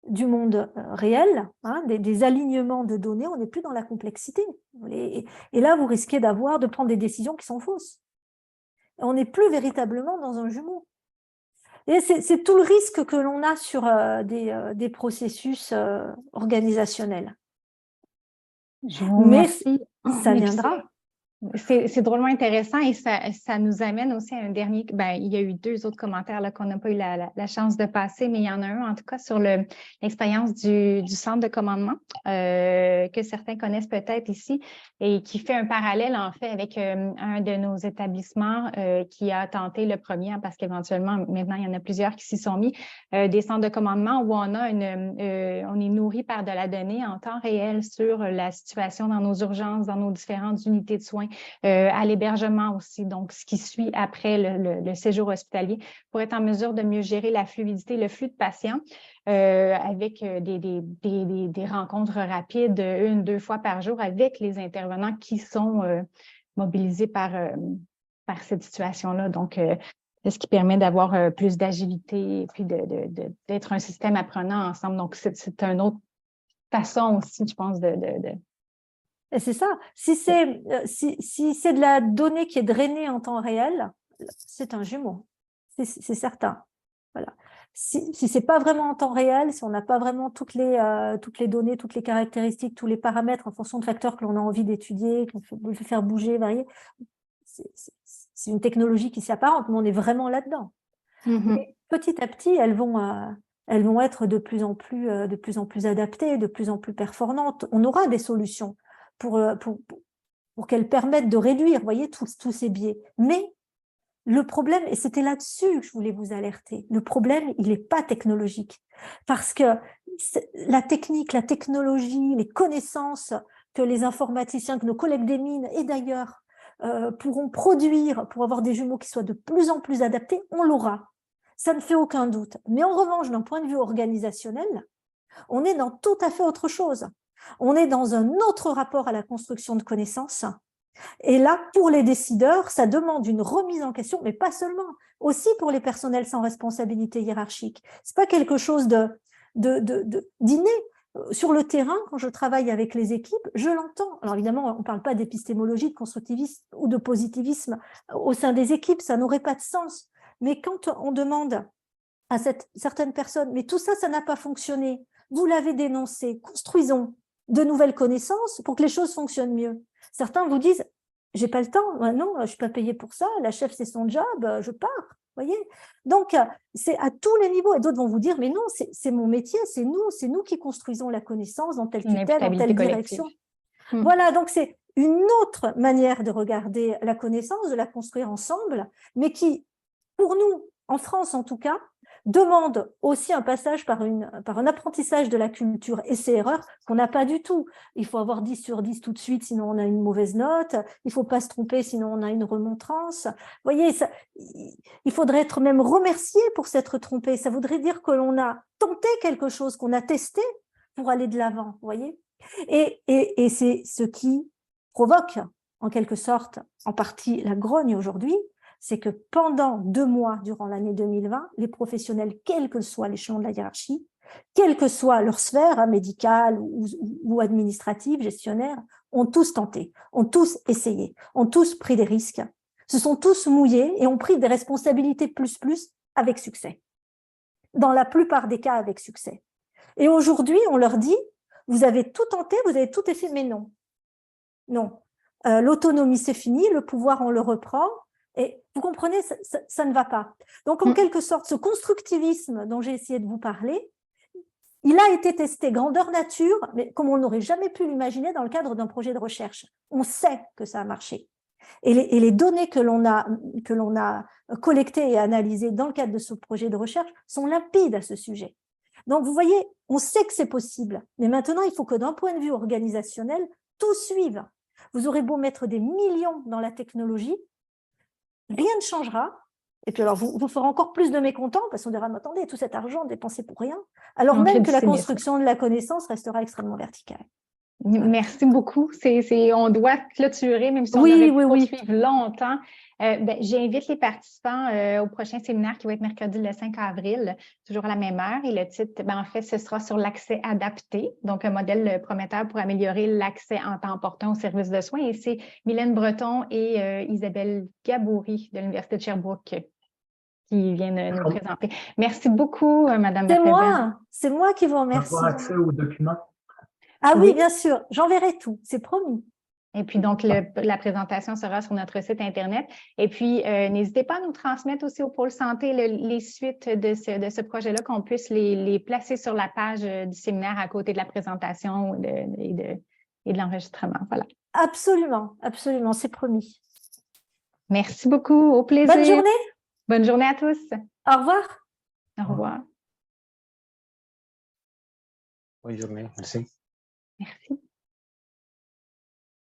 du monde réel, hein, des alignements de données, on n'est plus dans la complexité. Et là, vous risquez de prendre des décisions qui sont fausses. Et on n'est plus véritablement dans un jumeau. Et c'est tout le risque que l'on a sur des processus organisationnels. Je vous remercie. Ça viendra. C'est drôlement intéressant et ça nous amène aussi à un dernier. Il y a eu 2 autres commentaires là, qu'on n'a pas eu la chance de passer, mais il y en a un en tout cas sur l'expérience du centre de commandement que certains connaissent peut-être ici et qui fait un parallèle en fait avec un de nos établissements qui a tenté le premier, hein, parce qu'éventuellement, maintenant, il y en a plusieurs qui s'y sont mis, des centres de commandement où on est nourri par de la donnée en temps réel sur la situation dans nos urgences, dans nos différentes unités de soins. à l'hébergement aussi, donc ce qui suit après le séjour hospitalier, pour être en mesure de mieux gérer la fluidité, le flux de patients avec des rencontres rapides, 1-2 fois par jour avec les intervenants qui sont mobilisés par cette situation-là. Donc, ce qui permet d'avoir plus d'agilité et puis d'être un système apprenant ensemble. Donc, c'est une autre façon aussi, je pense, Et c'est ça. Si c'est de la donnée qui est drainée en temps réel, c'est un jumeau. C'est certain. Voilà. Si ce n'est pas vraiment en temps réel, si on n'a pas vraiment toutes les données, toutes les caractéristiques, tous les paramètres en fonction de facteurs que l'on a envie d'étudier, qu'on veut faire bouger, varier, c'est une technologie qui s'apparente, mais on est vraiment là-dedans. Mais petit à petit, elles vont être de plus en plus adaptées, de plus en plus performantes. On aura des solutions pour qu'elles permettent de réduire, vous voyez, tous ces biais. Mais le problème, et c'était là-dessus que je voulais vous alerter, le problème, il n'est pas technologique. Parce que la technique, la technologie, les connaissances que les informaticiens, que nos collègues des mines et d'ailleurs pourront produire pour avoir des jumeaux qui soient de plus en plus adaptés, on l'aura. Ça ne fait aucun doute. Mais en revanche, d'un point de vue organisationnel, on est dans tout à fait autre chose. On est dans un autre rapport à la construction de connaissances. Et là, pour les décideurs, ça demande une remise en question, mais pas seulement, aussi pour les personnels sans responsabilité hiérarchique. Ce n'est pas quelque chose d'inné. Sur le terrain, quand je travaille avec les équipes, je l'entends. Alors évidemment, on ne parle pas d'épistémologie, de constructivisme ou de positivisme au sein des équipes, ça n'aurait pas de sens. Mais quand on demande à certaines personnes, mais tout ça, ça n'a pas fonctionné, vous l'avez dénoncé, construisons de nouvelles connaissances pour que les choses fonctionnent mieux. Certains vous disent, j'ai pas le temps, non, je ne suis pas payé pour ça, la chef c'est son job, je pars. Voyez, donc c'est à tous les niveaux. Et d'autres vont vous dire, mais non, c'est mon métier, c'est nous qui construisons la connaissance dans telle tutelle, dans telle direction. Voilà, donc c'est une autre manière de regarder la connaissance, de la construire ensemble, mais qui, pour nous, en France en tout cas, demande aussi un passage par un apprentissage de la culture essai-erreur qu'on n'a pas du tout. Il faut avoir 10 sur 10 tout de suite, sinon on a une mauvaise note. Il ne faut pas se tromper, sinon on a une remontrance. Vous voyez, il faudrait être même remercié pour s'être trompé. Ça voudrait dire que l'on a tenté quelque chose, qu'on a testé pour aller de l'avant. Vous voyez, et c'est ce qui provoque, en quelque sorte, en partie la grogne aujourd'hui, c'est que pendant 2 mois durant l'année 2020, les professionnels, quel que soit l'échelon de la hiérarchie, quelle que soit leur sphère médicale ou administrative, gestionnaire, ont tous tenté, ont tous essayé, ont tous pris des risques, se sont tous mouillés et ont pris des responsabilités plus avec succès. Dans la plupart des cas, avec succès. Et aujourd'hui, on leur dit, vous avez tout tenté, vous avez tout essayé, mais non. Non. L'autonomie, c'est fini, le pouvoir, on le reprend. Et vous comprenez, ça ne va pas. Donc, en quelque sorte, ce constructivisme dont j'ai essayé de vous parler, il a été testé grandeur nature, mais comme on n'aurait jamais pu l'imaginer dans le cadre d'un projet de recherche. On sait que ça a marché. Et les données que l'on a collectées et analysées dans le cadre de ce projet de recherche sont limpides à ce sujet. Donc, vous voyez, on sait que c'est possible. Mais maintenant, il faut que d'un point de vue organisationnel, tout suive. Vous aurez beau mettre des millions dans la technologie, rien ne changera. Et puis alors, vous ferez encore plus de mécontents parce qu'on dira, mais attendez, tout cet argent dépensé pour rien, alors même que la construction de la connaissance restera extrêmement verticale. Merci beaucoup. On doit clôturer, même si on aurait pu poursuivre longtemps. J'invite les participants au prochain séminaire qui va être mercredi le 5 avril, toujours à la même heure. Et le titre, en fait, ce sera sur l'accès adapté, donc un modèle prometteur pour améliorer l'accès en temps opportun aux services de soins. Et c'est Mylène Breton et Isabelle Gaboury de l'Université de Sherbrooke qui viennent nous présenter. Merci beaucoup, Madame Berthevin. C'est moi qui vous remercie. Avoir accès aux documents. Ah oui, bien sûr, j'enverrai tout, c'est promis. Et puis, donc, la présentation sera sur notre site Internet. Et puis, n'hésitez pas à nous transmettre aussi au Pôle Santé les suites de ce projet-là, qu'on puisse les placer sur la page du séminaire à côté de la présentation et de l'enregistrement. Voilà. Absolument, absolument, c'est promis. Merci beaucoup, au plaisir. Bonne journée. Bonne journée à tous. Au revoir. Au revoir. Bonne journée, merci. Merci.